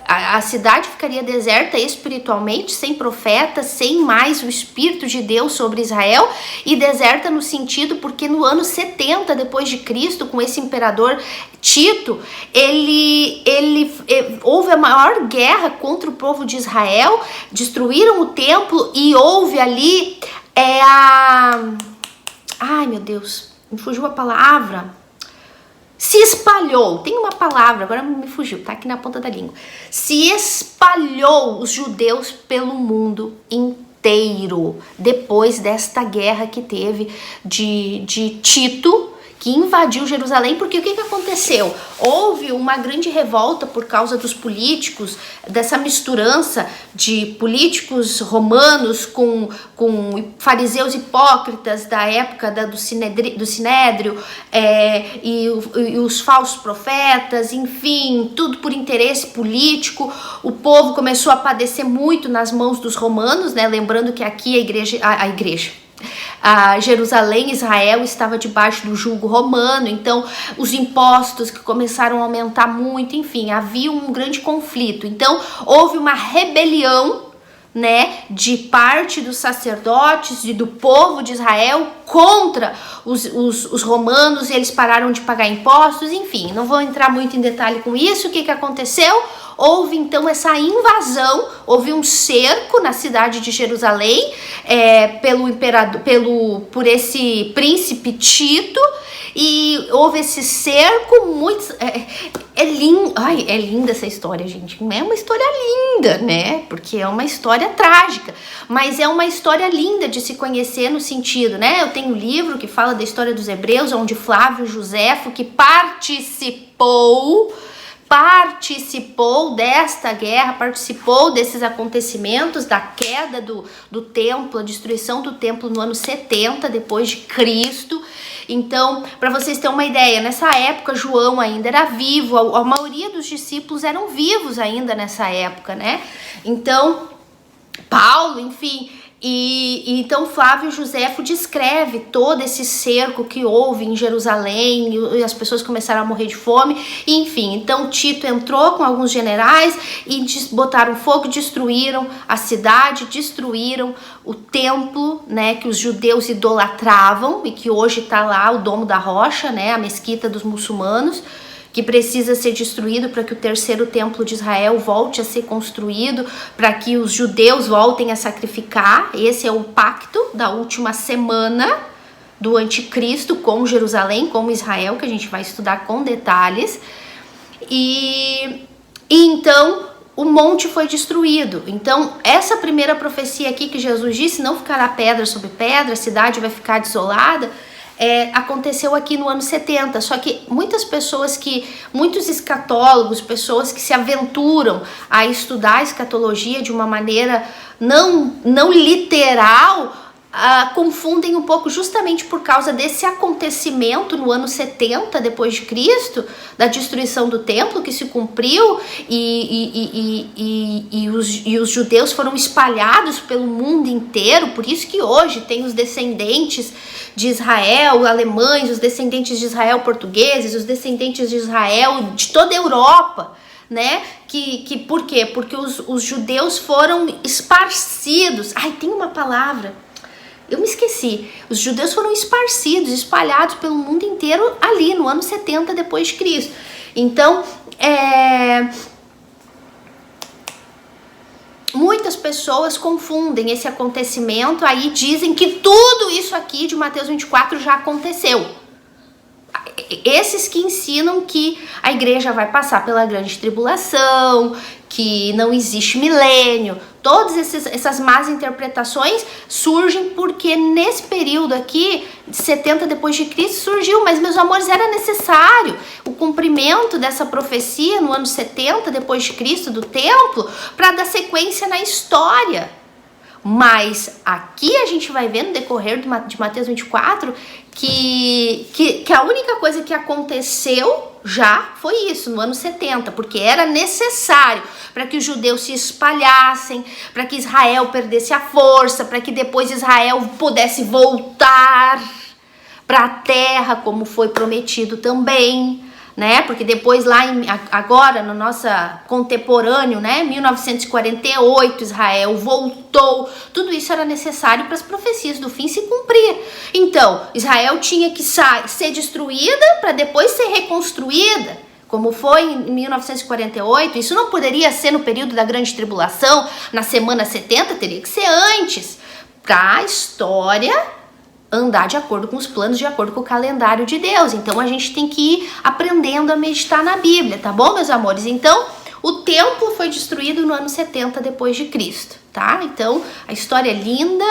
a cidade ficaria deserta espiritualmente, sem profetas, sem mais o Espírito de Deus sobre Israel, e deserta no sentido porque no ano 70 depois de Cristo, com esse imperador Tito, houve a maior guerra contra o povo de Israel, destruíram o templo e houve ali ai meu Deus, me fugiu a palavra. Se espalhou, tem uma palavra, agora me fugiu, tá aqui na ponta da língua. Se espalhou os judeus pelo mundo inteiro, depois desta guerra que teve de Tito, que invadiu Jerusalém, porque o que aconteceu? Houve uma grande revolta por causa dos políticos, dessa misturança de políticos romanos com fariseus hipócritas da época do Sinédrio, e os falsos profetas, enfim, tudo por interesse político. O povo começou a padecer muito nas mãos dos romanos, né? Lembrando que aqui Jerusalém, Israel, estava debaixo do jugo romano, então os impostos que começaram a aumentar muito, enfim, havia um grande conflito. Então houve uma rebelião, né, de parte dos sacerdotes e do povo de Israel contra os romanos, e eles pararam de pagar impostos, enfim, não vou entrar muito em detalhe com isso. O que aconteceu? Houve então essa invasão, houve um cerco na cidade de Jerusalém por esse príncipe Tito, e houve esse cerco muito... É linda essa história, gente. É uma história linda, né? Porque é uma história trágica, mas é uma história linda de se conhecer no sentido, né? Eu tenho um livro que fala da história dos hebreus, onde Flávio Josefo, que participou desta guerra, participou desses acontecimentos, da queda do templo, a destruição do templo no ano 70 depois de Cristo. Então, para vocês terem uma ideia, nessa época João ainda era vivo, a maioria dos discípulos eram vivos ainda nessa época, né? Então, Paulo, enfim... E então Flávio Josefo descreve todo esse cerco que houve em Jerusalém, e as pessoas começaram a morrer de fome, enfim. Então Tito entrou com alguns generais e botaram fogo, destruíram a cidade, destruíram o templo, né, que os judeus idolatravam e que hoje está lá, o Domo da Rocha, né, a mesquita dos muçulmanos, que precisa ser destruído para que o terceiro templo de Israel volte a ser construído, para que os judeus voltem a sacrificar. Esse é o pacto da última semana do anticristo com Jerusalém, com Israel, que a gente vai estudar com detalhes. E então o monte foi destruído. Então essa primeira profecia aqui que Jesus disse, não ficará pedra sobre pedra, a cidade vai ficar desolada, aconteceu aqui no ano 70, só que muitos escatólogos, pessoas que se aventuram a estudar a escatologia de uma maneira não literal, confundem um pouco justamente por causa desse acontecimento no ano 70 depois de Cristo, da destruição do templo que se cumpriu e os judeus foram espalhados pelo mundo inteiro. Por isso que hoje tem os descendentes de Israel alemães, os descendentes de Israel portugueses, os descendentes de Israel de toda a Europa, né? Por quê? Porque os judeus foram esparcidos. Ai, tem uma palavra, eu me esqueci. Os judeus foram esparcidos, espalhados pelo mundo inteiro ali no ano 70 depois de Cristo. Então, muitas pessoas confundem esse acontecimento, aí dizem que tudo isso aqui de Mateus 24 já aconteceu. Esses que ensinam que a igreja vai passar pela grande tribulação, que não existe milênio, todas essas más interpretações surgem porque nesse período aqui, de 70 depois de Cristo, surgiu, mas meus amores, era necessário o cumprimento dessa profecia no ano 70 depois de Cristo do templo para dar sequência na história. Mas aqui a gente vai ver no decorrer de Mateus 24 que a única coisa que aconteceu já foi isso, no ano 70, porque era necessário para que os judeus se espalhassem, para que Israel perdesse a força, para que depois Israel pudesse voltar para a terra, como foi prometido também, né? Porque depois agora no nosso contemporâneo, né, 1948, Israel voltou. Tudo isso era necessário para as profecias do fim se cumprir. Então, Israel tinha que ser destruída para depois ser reconstruída, como foi em 1948. Isso não poderia ser no período da grande tribulação, na semana 70, teria que ser antes, para a história andar de acordo com os planos, de acordo com o calendário de Deus. Então a gente tem que ir aprendendo a meditar na Bíblia, tá bom, meus amores? Então o templo foi destruído no ano 70 depois de Cristo, tá? Então a história é linda,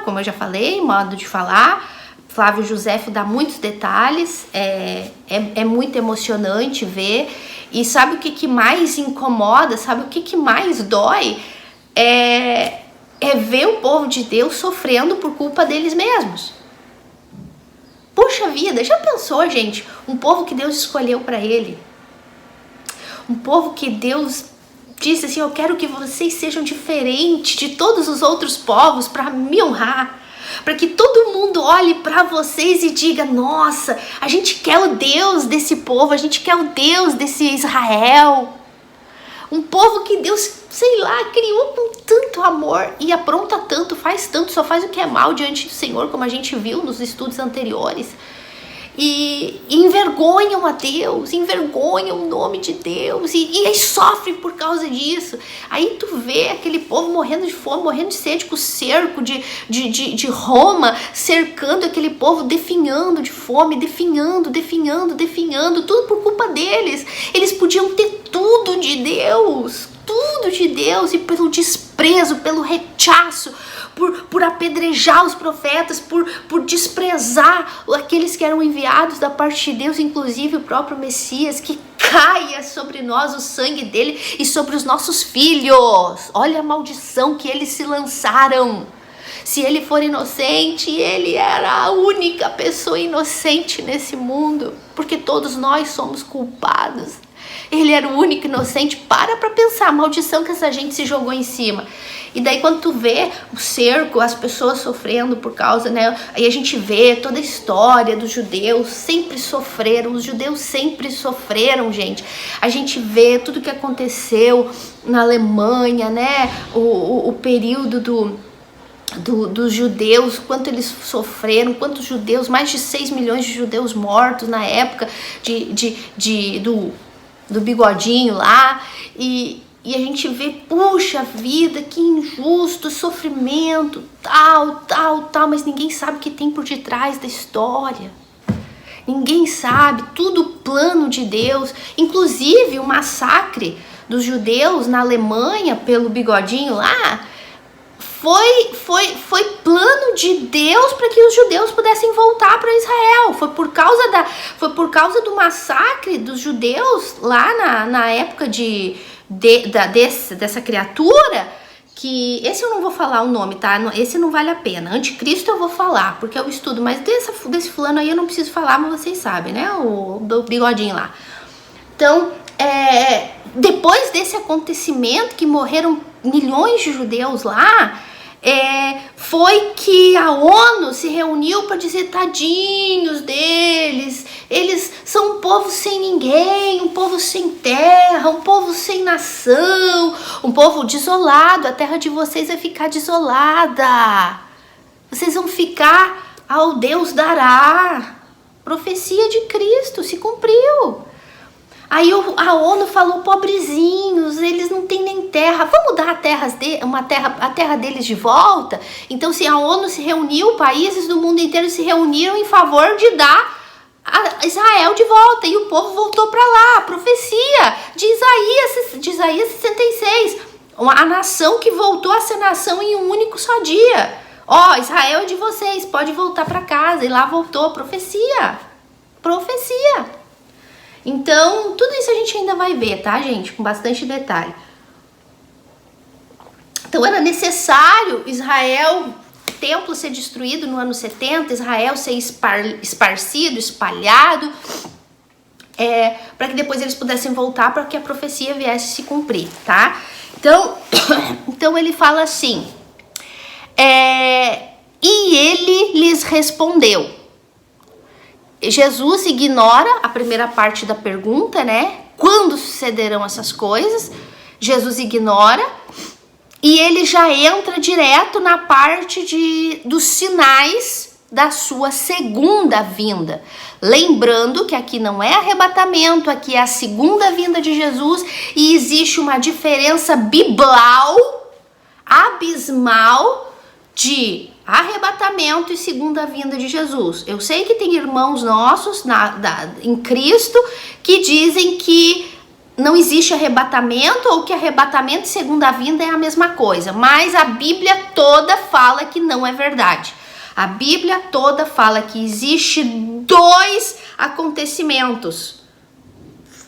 como eu já falei, modo de falar. Flávio Josefo dá muitos detalhes, é muito emocionante ver. E sabe o que mais incomoda, sabe o que mais dói? É ver o povo de Deus sofrendo por culpa deles mesmos. Puxa vida, já pensou, gente? Um povo que Deus escolheu para ele. Um povo que Deus disse assim: eu quero que vocês sejam diferentes de todos os outros povos para me honrar. Para que todo mundo olhe para vocês e diga: nossa, a gente quer o Deus desse povo, a gente quer o Deus desse Israel. Um povo que Deus, sei lá, criou com tanto amor e apronta tanto, faz tanto, só faz o que é mal diante do Senhor, como a gente viu nos estudos anteriores. E envergonham a Deus, envergonham o nome de Deus e sofrem por causa disso. Aí tu vê aquele povo morrendo de fome, morrendo de sede, com o cerco de Roma cercando aquele povo, definhando de fome, definhando, tudo por culpa deles. Eles podiam ter tudo de Deus, e pelo desprezo, pelo rechaço, por apedrejar os profetas, por desprezar aqueles que eram enviados da parte de Deus, inclusive o próprio Messias, que caia sobre nós o sangue dele e sobre os nossos filhos. Olha a maldição que eles se lançaram. Se ele for inocente, ele era a única pessoa inocente nesse mundo, porque todos nós somos culpados. Ele era o único inocente. Para pensar a maldição que essa gente se jogou em cima. E daí quando tu vê o cerco, as pessoas sofrendo por causa, né? Aí a gente vê toda a história dos judeus, sempre sofreram. Os judeus sempre sofreram, gente. A gente vê tudo que aconteceu na Alemanha, né? O período dos judeus, quanto eles sofreram, quantos judeus, mais de 6 milhões de judeus mortos na época do bigodinho lá, e a gente vê, puxa vida, que injusto, sofrimento, tal, mas ninguém sabe o que tem por detrás da história. Ninguém sabe, tudo plano de Deus. Inclusive o massacre dos judeus na Alemanha pelo bigodinho lá foi plano de Deus para que os judeus pudessem voltar para Israel. Foi por causa do massacre dos judeus lá na época dessa criatura, que esse eu não vou falar o nome, tá? Esse não vale a pena. Anticristo eu vou falar, porque eu estudo, mas desse fulano aí eu não preciso falar, mas vocês sabem, né? O do bigodinho lá. Então, depois desse acontecimento, que morreram milhões de judeus lá, foi que a ONU se reuniu para dizer: tadinhos deles, eles são um povo sem ninguém, um povo sem terra, um povo sem nação, um povo desolado. A terra de vocês vai ficar desolada, vocês vão ficar ao Deus dará. Profecia de Cristo se cumpriu. Aí a ONU falou: pobrezinhos, eles não têm nem terra, vamos dar a terra deles de volta? Então, se a ONU se reuniu, países do mundo inteiro se reuniram em favor de dar a Israel de volta, e o povo voltou para lá. Profecia de Isaías 66, a nação que voltou a ser nação em um único só dia. Israel é de vocês, pode voltar para casa. E lá voltou. Profecia. Então, tudo isso a gente ainda vai ver, tá, gente? Com bastante detalhe. Então, era necessário o templo ser destruído no ano 70, Israel ser espalhado, para que depois eles pudessem voltar, para que a profecia viesse se cumprir, tá? Então ele fala assim, e ele lhes respondeu. Jesus ignora a primeira parte da pergunta, né? Quando sucederão essas coisas? Jesus ignora e ele já entra direto na parte dos sinais da sua segunda vinda. Lembrando que aqui não é arrebatamento, aqui é a segunda vinda de Jesus, e existe uma diferença abismal de arrebatamento e segunda vinda de Jesus. Eu sei que tem irmãos nossos em Cristo que dizem que não existe arrebatamento, ou que arrebatamento e segunda vinda é a mesma coisa, mas a Bíblia toda fala que não é verdade. A Bíblia toda fala que existe 2 acontecimentos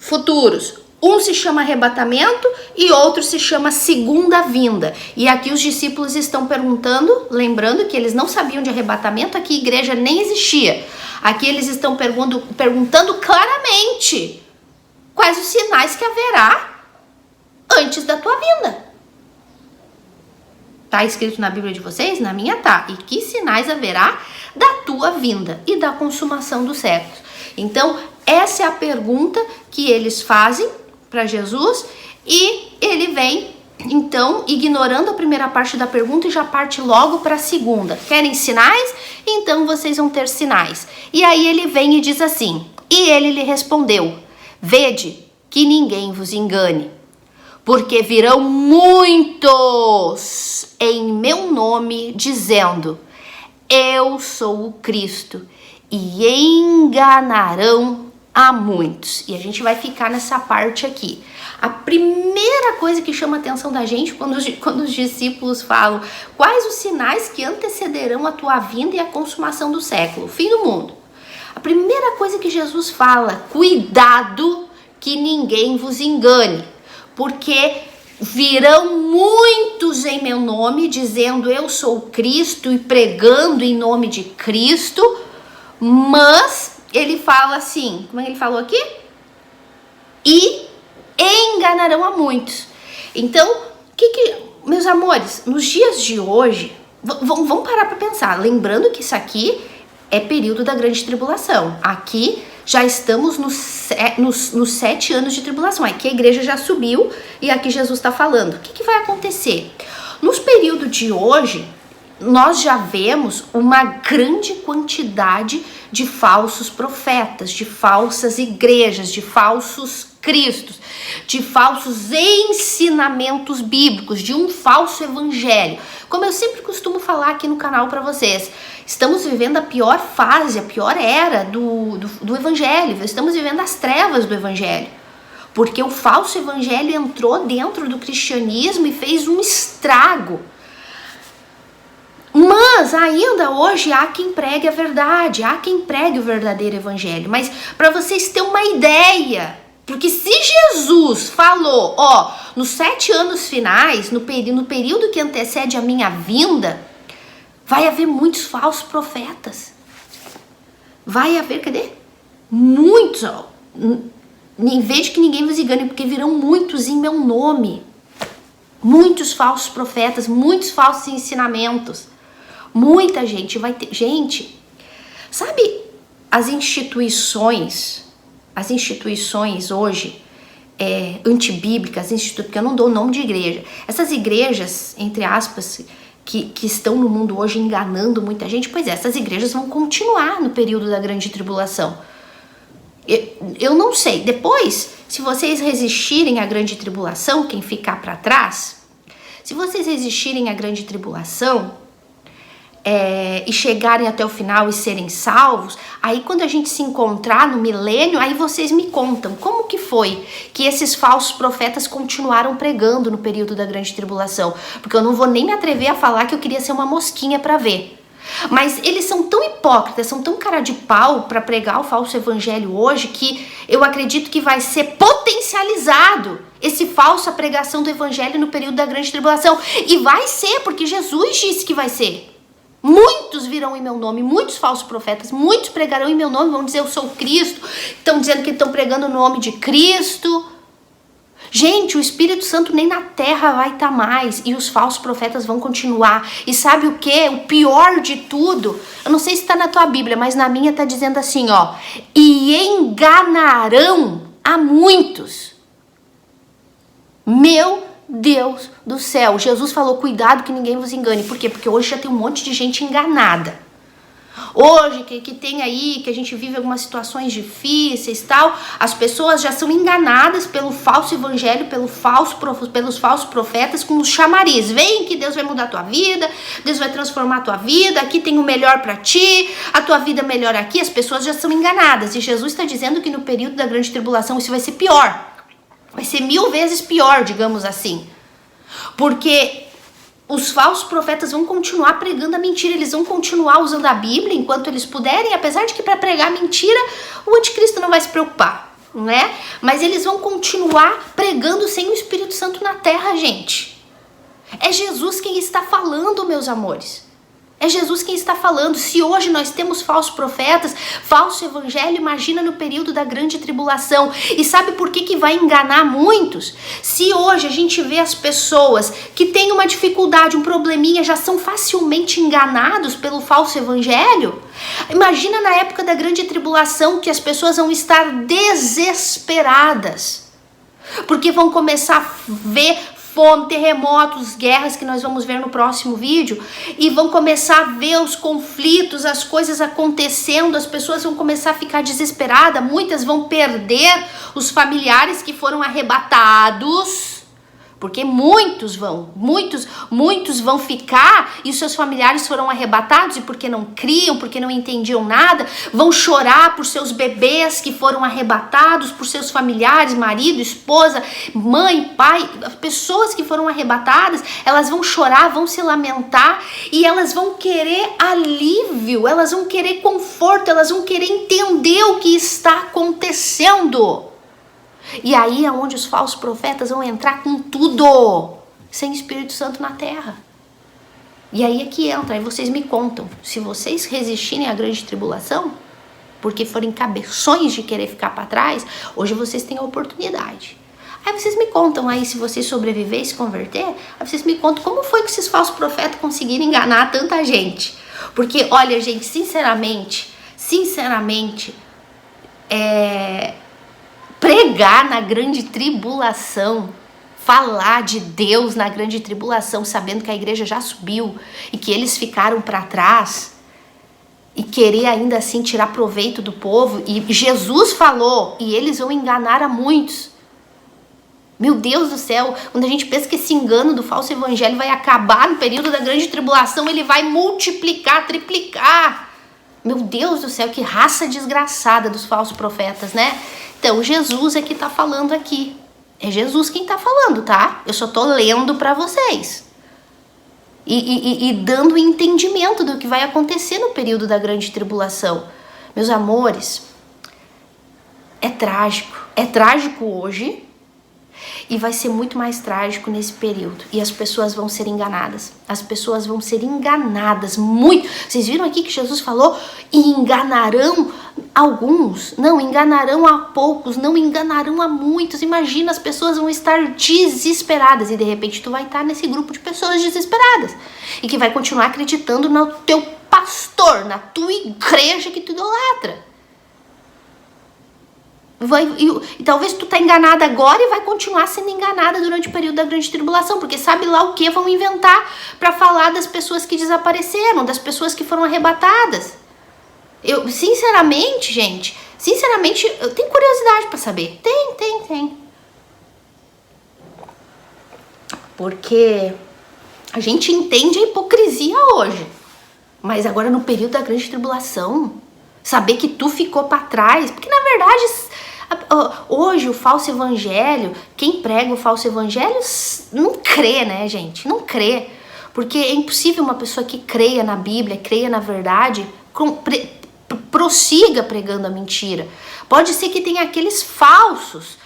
futuros. Um se chama arrebatamento e outro se chama segunda vinda. E aqui os discípulos estão perguntando, lembrando que eles não sabiam de arrebatamento, aqui a igreja nem existia. Aqui eles estão perguntando claramente quais os sinais que haverá antes da tua vinda. Tá escrito na Bíblia de vocês? Na minha tá. E que sinais haverá da tua vinda e da consumação dos séculos? Então, essa é a pergunta que eles fazem para Jesus, e ele vem, então, ignorando a primeira parte da pergunta e já parte logo para a segunda. Querem sinais? Então vocês vão ter sinais. E aí ele vem e diz assim: e ele lhe respondeu: vede que ninguém vos engane, porque virão muitos em meu nome, dizendo: eu sou o Cristo, e enganarão a muitos. E a gente vai ficar nessa parte aqui. A primeira coisa que chama a atenção da gente quando os discípulos falam: quais os sinais que antecederão a tua vinda e a consumação do século, o fim do mundo? A primeira coisa que Jesus fala: cuidado que ninguém vos engane, porque virão muitos em meu nome, dizendo eu sou o Cristo, e pregando em nome de Cristo. Mas ele fala assim, como ele falou aqui? E enganarão a muitos. Então, meus amores, nos dias de hoje, vamos parar para pensar. Lembrando que isso aqui é período da grande tribulação. Aqui já estamos nos 7 anos de tribulação. Aqui a igreja já subiu e aqui Jesus está falando. O que vai acontecer? Nos períodos de hoje, nós já vemos uma grande quantidade de falsos profetas, de falsas igrejas, de falsos cristos, de falsos ensinamentos bíblicos, de um falso evangelho. Como eu sempre costumo falar aqui no canal para vocês, estamos vivendo a pior fase, a pior era do evangelho. Estamos vivendo as trevas do evangelho, porque o falso evangelho entrou dentro do cristianismo e fez um estrago. Mas ainda hoje há quem pregue a verdade, há quem pregue o verdadeiro evangelho. Mas para vocês terem uma ideia, porque se Jesus falou, nos 7 anos finais, no período que antecede a minha vinda, vai haver muitos falsos profetas. Vai haver, cadê? Muitos, em vez de que ninguém vos engane, porque virão muitos em meu nome. Muitos falsos profetas, muitos falsos ensinamentos. Muita gente vai ter. Gente, sabe as instituições hoje antibíblicas, porque eu não dou nome de igreja. Essas igrejas, entre aspas, que estão no mundo hoje enganando muita gente, pois essas igrejas vão continuar no período da grande tribulação. Eu não sei. Depois, se vocês resistirem à grande tribulação, quem ficar para trás, se vocês resistirem à grande tribulação e chegarem até o final e serem salvos, aí quando a gente se encontrar no milênio, aí vocês me contam como que foi que esses falsos profetas continuaram pregando no período da grande tribulação, porque eu não vou nem me atrever a falar que eu queria ser uma mosquinha para ver. Mas eles são tão hipócritas, são tão cara de pau para pregar o falso evangelho hoje, que eu acredito que vai ser potencializado esse falsa pregação do evangelho no período da grande tribulação. E vai ser, porque Jesus disse que vai ser. Muitos virão em meu nome, muitos falsos profetas, muitos pregarão em meu nome, vão dizer eu sou Cristo, estão dizendo que estão pregando o nome de Cristo. Gente, o Espírito Santo nem na terra vai estar mais e os falsos profetas vão continuar. E sabe o que? O pior de tudo, eu não sei se está na tua Bíblia, mas na minha está dizendo assim, e enganarão a muitos. Meu Deus do céu, Jesus falou, cuidado que ninguém vos engane. Por quê? Porque hoje já tem um monte de gente enganada. Hoje, que tem aí, que a gente vive algumas situações difíceis e tal, as pessoas já são enganadas pelo falso evangelho, pelos falsos profetas, com os chamariz. Vem que Deus vai mudar a tua vida, Deus vai transformar a tua vida, aqui tem o melhor pra ti, a tua vida é melhor aqui. As pessoas já são enganadas. E Jesus está dizendo que no período da grande tribulação isso vai ser pior. Vai ser 1000 vezes pior, digamos assim. Porque os falsos profetas vão continuar pregando a mentira, eles vão continuar usando a Bíblia enquanto eles puderem, apesar de que para pregar mentira o anticristo não vai se preocupar, né? Mas eles vão continuar pregando sem o Espírito Santo na terra, gente. É Jesus quem está falando, meus amores. É Jesus quem está falando. Se hoje nós temos falsos profetas, falso evangelho, imagina no período da grande tribulação. E sabe por que vai enganar muitos? Se hoje a gente vê as pessoas que têm uma dificuldade, um probleminha, já são facilmente enganados pelo falso evangelho, imagina na época da grande tribulação que as pessoas vão estar desesperadas. Porque vão começar a ver fome, terremotos, guerras que nós vamos ver no próximo vídeo, e vão começar a ver os conflitos, as coisas acontecendo, as pessoas vão começar a ficar desesperadas, muitas vão perder os familiares que foram arrebatados, porque muitos vão ficar e os seus familiares foram arrebatados, e porque não criam, porque não entendiam nada, vão chorar por seus bebês que foram arrebatados, por seus familiares, marido, esposa, mãe, pai, pessoas que foram arrebatadas, elas vão chorar, vão se lamentar, e elas vão querer alívio, elas vão querer conforto, elas vão querer entender o que está acontecendo. E aí é onde os falsos profetas vão entrar com tudo, sem Espírito Santo na terra. E aí é que entra, aí vocês me contam, se vocês resistirem à grande tribulação, porque forem cabeções de querer ficar para trás, hoje vocês têm a oportunidade. Aí vocês me contam aí, se vocês sobreviver e se converter, aí vocês me contam como foi que esses falsos profetas conseguiram enganar tanta gente. Porque, olha, gente, sinceramente, pregar na grande tribulação, falar de Deus na grande tribulação, sabendo que a igreja já subiu e que eles ficaram para trás, e querer ainda assim tirar proveito do povo, e Jesus falou, e eles vão enganar a muitos. Meu Deus do céu, quando a gente pensa que esse engano do falso evangelho vai acabar no período da grande tribulação, ele vai multiplicar, triplicar. Meu Deus do céu, que raça desgraçada dos falsos profetas, né? Então, Jesus é que tá falando aqui. É Jesus quem tá falando, tá? Eu só tô lendo pra vocês. e dando entendimento do que vai acontecer no período da grande tribulação. Meus amores, é trágico hoje e vai ser muito mais trágico nesse período. E as pessoas vão ser enganadas. As pessoas vão ser enganadas muito. Vocês viram aqui que Jesus falou? E enganarão alguns. Não, enganarão a poucos. Não enganarão a muitos. Imagina, as pessoas vão estar desesperadas. E de repente tu vai estar nesse grupo de pessoas desesperadas. E que vai continuar acreditando no teu pastor, na tua igreja que tu idolatra. E talvez tu tá enganada agora e vai continuar sendo enganada durante o período da grande tribulação, porque sabe lá o que vão inventar para falar das pessoas que desapareceram, das pessoas que foram arrebatadas. Eu, sinceramente, gente, eu tenho curiosidade para saber. Tem. Porque a gente entende a hipocrisia hoje, mas agora no período da grande tribulação, saber que tu ficou para trás, porque na verdade hoje o falso evangelho, quem prega o falso evangelho não crê, né, gente? Não crê. Porque é impossível uma pessoa que creia na Bíblia, creia na verdade, prossiga pregando a mentira. Pode ser que tenha aqueles falsos,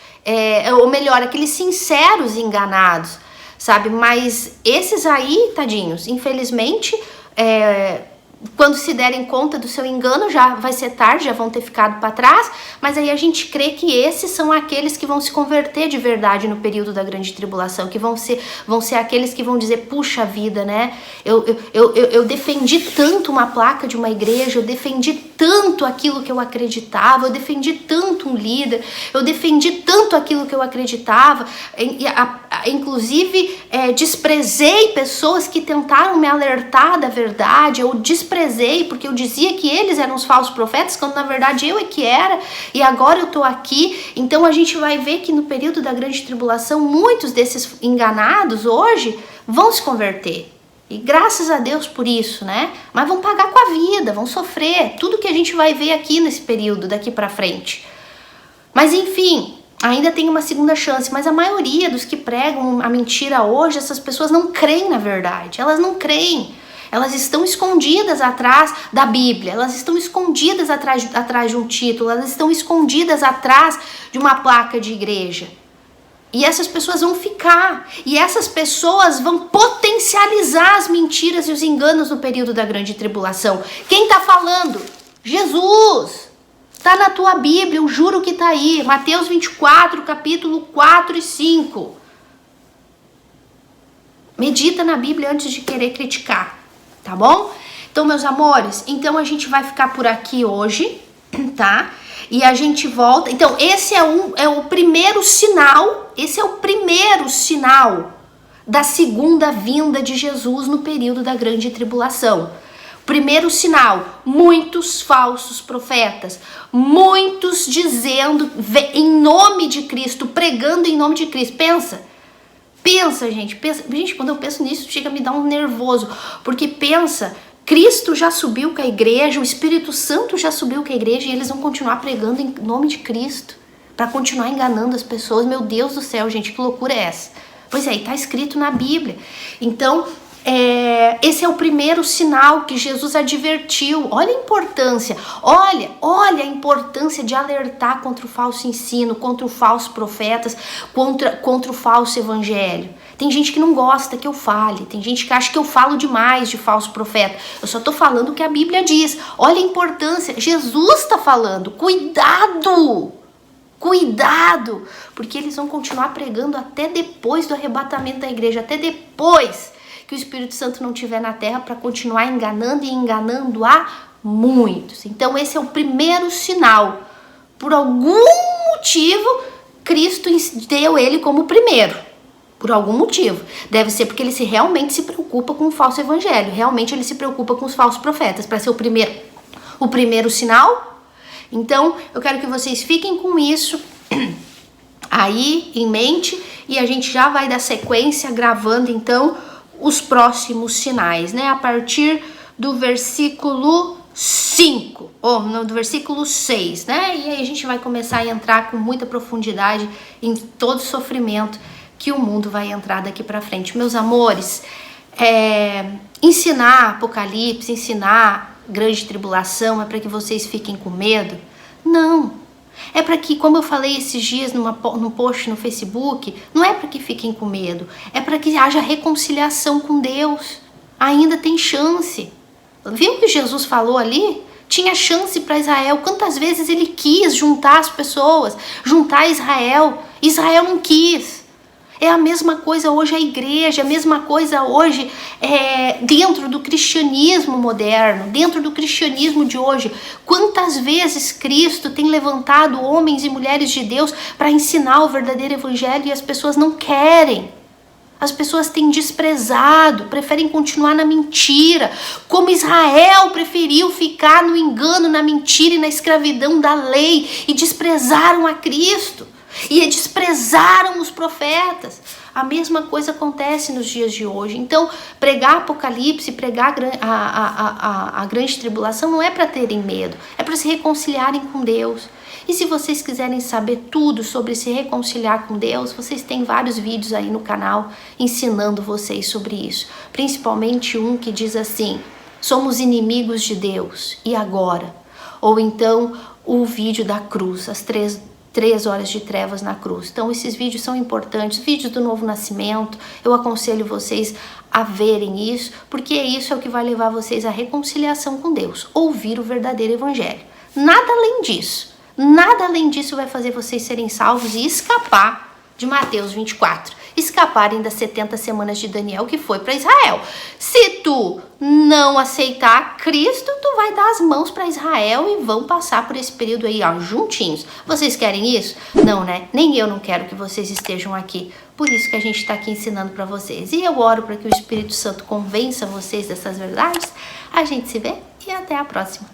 ou melhor, aqueles sinceros enganados, sabe? Mas esses aí, tadinhos, infelizmente, quando se derem conta do seu engano, já vai ser tarde, já vão ter ficado para trás, mas aí a gente crê que esses são aqueles que vão se converter de verdade no período da grande tribulação, que vão ser aqueles que vão dizer, puxa vida, né, eu defendi tanto uma placa de uma igreja, eu defendi tanto aquilo que eu acreditava, eu defendi tanto um líder, eu defendi tanto aquilo que eu acreditava, inclusive desprezei pessoas que tentaram me alertar da verdade, eu desprezei porque eu dizia que eles eram os falsos profetas, quando na verdade eu é que era, e agora eu tô aqui. Então a gente vai ver que no período da grande tribulação, muitos desses enganados hoje vão se converter. E graças a Deus por isso, né? Mas vão pagar com a vida, vão sofrer. Tudo que a gente vai ver aqui nesse período, daqui pra frente. Mas enfim, ainda tem uma segunda chance. Mas a maioria dos que pregam a mentira hoje, essas pessoas não creem na verdade. Elas não creem. Elas estão escondidas atrás da Bíblia, elas estão escondidas atrás de um título, elas estão escondidas atrás de uma placa de igreja. E essas pessoas vão ficar, e essas pessoas vão potencializar as mentiras e os enganos no período da grande tribulação. Quem está falando? Jesus! Está na tua Bíblia, eu juro que está aí. Mateus 24, capítulo 4 e 5. Medita na Bíblia antes de querer criticar. Tá bom? Então, meus amores, então a gente vai ficar por aqui hoje, tá? E a gente volta. Então, esse é o primeiro sinal, da segunda vinda de Jesus no período da grande tribulação. Primeiro sinal, muitos falsos profetas, muitos dizendo em nome de Cristo, pregando em nome de Cristo. Pensa, gente, quando eu penso nisso, chega a me dar um nervoso, porque pensa, Cristo já subiu com a igreja, o Espírito Santo já subiu com a igreja e eles vão continuar pregando em nome de Cristo, para continuar enganando as pessoas. Meu Deus do céu, gente, que loucura é essa? Pois é, está escrito na Bíblia. Então, esse é o primeiro sinal que Jesus advertiu. Olha a importância, olha a importância de alertar contra o falso ensino, contra os falsos profetas, contra o falso evangelho. Tem gente que não gosta que eu fale, tem gente que acha que eu falo demais de falso profeta. Eu só tô falando o que a Bíblia diz. Olha a importância, Jesus está falando, cuidado, porque eles vão continuar pregando até depois do arrebatamento da igreja, até depois que o Espírito Santo não estiver na terra, para continuar enganando e enganando a muitos. Então esse é o primeiro sinal. Por algum motivo, Cristo deu ele como primeiro. Por algum motivo. Deve ser porque ele realmente se preocupa com o falso evangelho. Realmente ele se preocupa com os falsos profetas. Para ser o primeiro sinal. Então eu quero que vocês fiquem com isso aí em mente. E a gente já vai dar sequência gravando então os próximos sinais, né? A partir do versículo 5, ou do versículo 6, né? E aí a gente vai começar a entrar com muita profundidade em todo o sofrimento que o mundo vai entrar daqui para frente. Meus amores, ensinar Apocalipse, ensinar grande tribulação, é para que vocês fiquem com medo? Não. É para que, como eu falei esses dias num post no Facebook, não é para que fiquem com medo, é para que haja reconciliação com Deus. Ainda tem chance. Viu o que Jesus falou ali? Tinha chance para Israel. Quantas vezes ele quis juntar as pessoas, juntar Israel. Israel não quis. É a mesma coisa hoje a igreja, a mesma coisa hoje dentro do cristianismo moderno, dentro do cristianismo de hoje. Quantas vezes Cristo tem levantado homens e mulheres de Deus para ensinar o verdadeiro evangelho e as pessoas não querem. As pessoas têm desprezado, preferem continuar na mentira, como Israel preferiu ficar no engano, na mentira e na escravidão da lei e desprezaram a Cristo. E desprezaram os profetas. A mesma coisa acontece nos dias de hoje. Então, pregar Apocalipse, pregar a grande tribulação não é para terem medo, é para se reconciliarem com Deus. E se vocês quiserem saber tudo sobre se reconciliar com Deus, vocês têm vários vídeos aí no canal ensinando vocês sobre isso. Principalmente um que diz assim: somos inimigos de Deus, e agora? Ou então o vídeo da cruz, as 3 horas de trevas na cruz. Então esses vídeos são importantes, vídeos do novo nascimento. Eu aconselho vocês a verem isso, porque isso é o que vai levar vocês à reconciliação com Deus, ouvir o verdadeiro evangelho. Nada além disso vai fazer vocês serem salvos e escapar de Mateus 24, escaparem das 70 semanas de Daniel que foi para Israel. Se tu não aceitar Cristo, tu vai dar as mãos para Israel e vão passar por esse período aí, ó, juntinhos. Vocês querem isso? Não, né? Nem eu não quero que vocês estejam aqui. Por isso que a gente está aqui ensinando para vocês. E eu oro para que o Espírito Santo convença vocês dessas verdades. A gente se vê e até a próxima.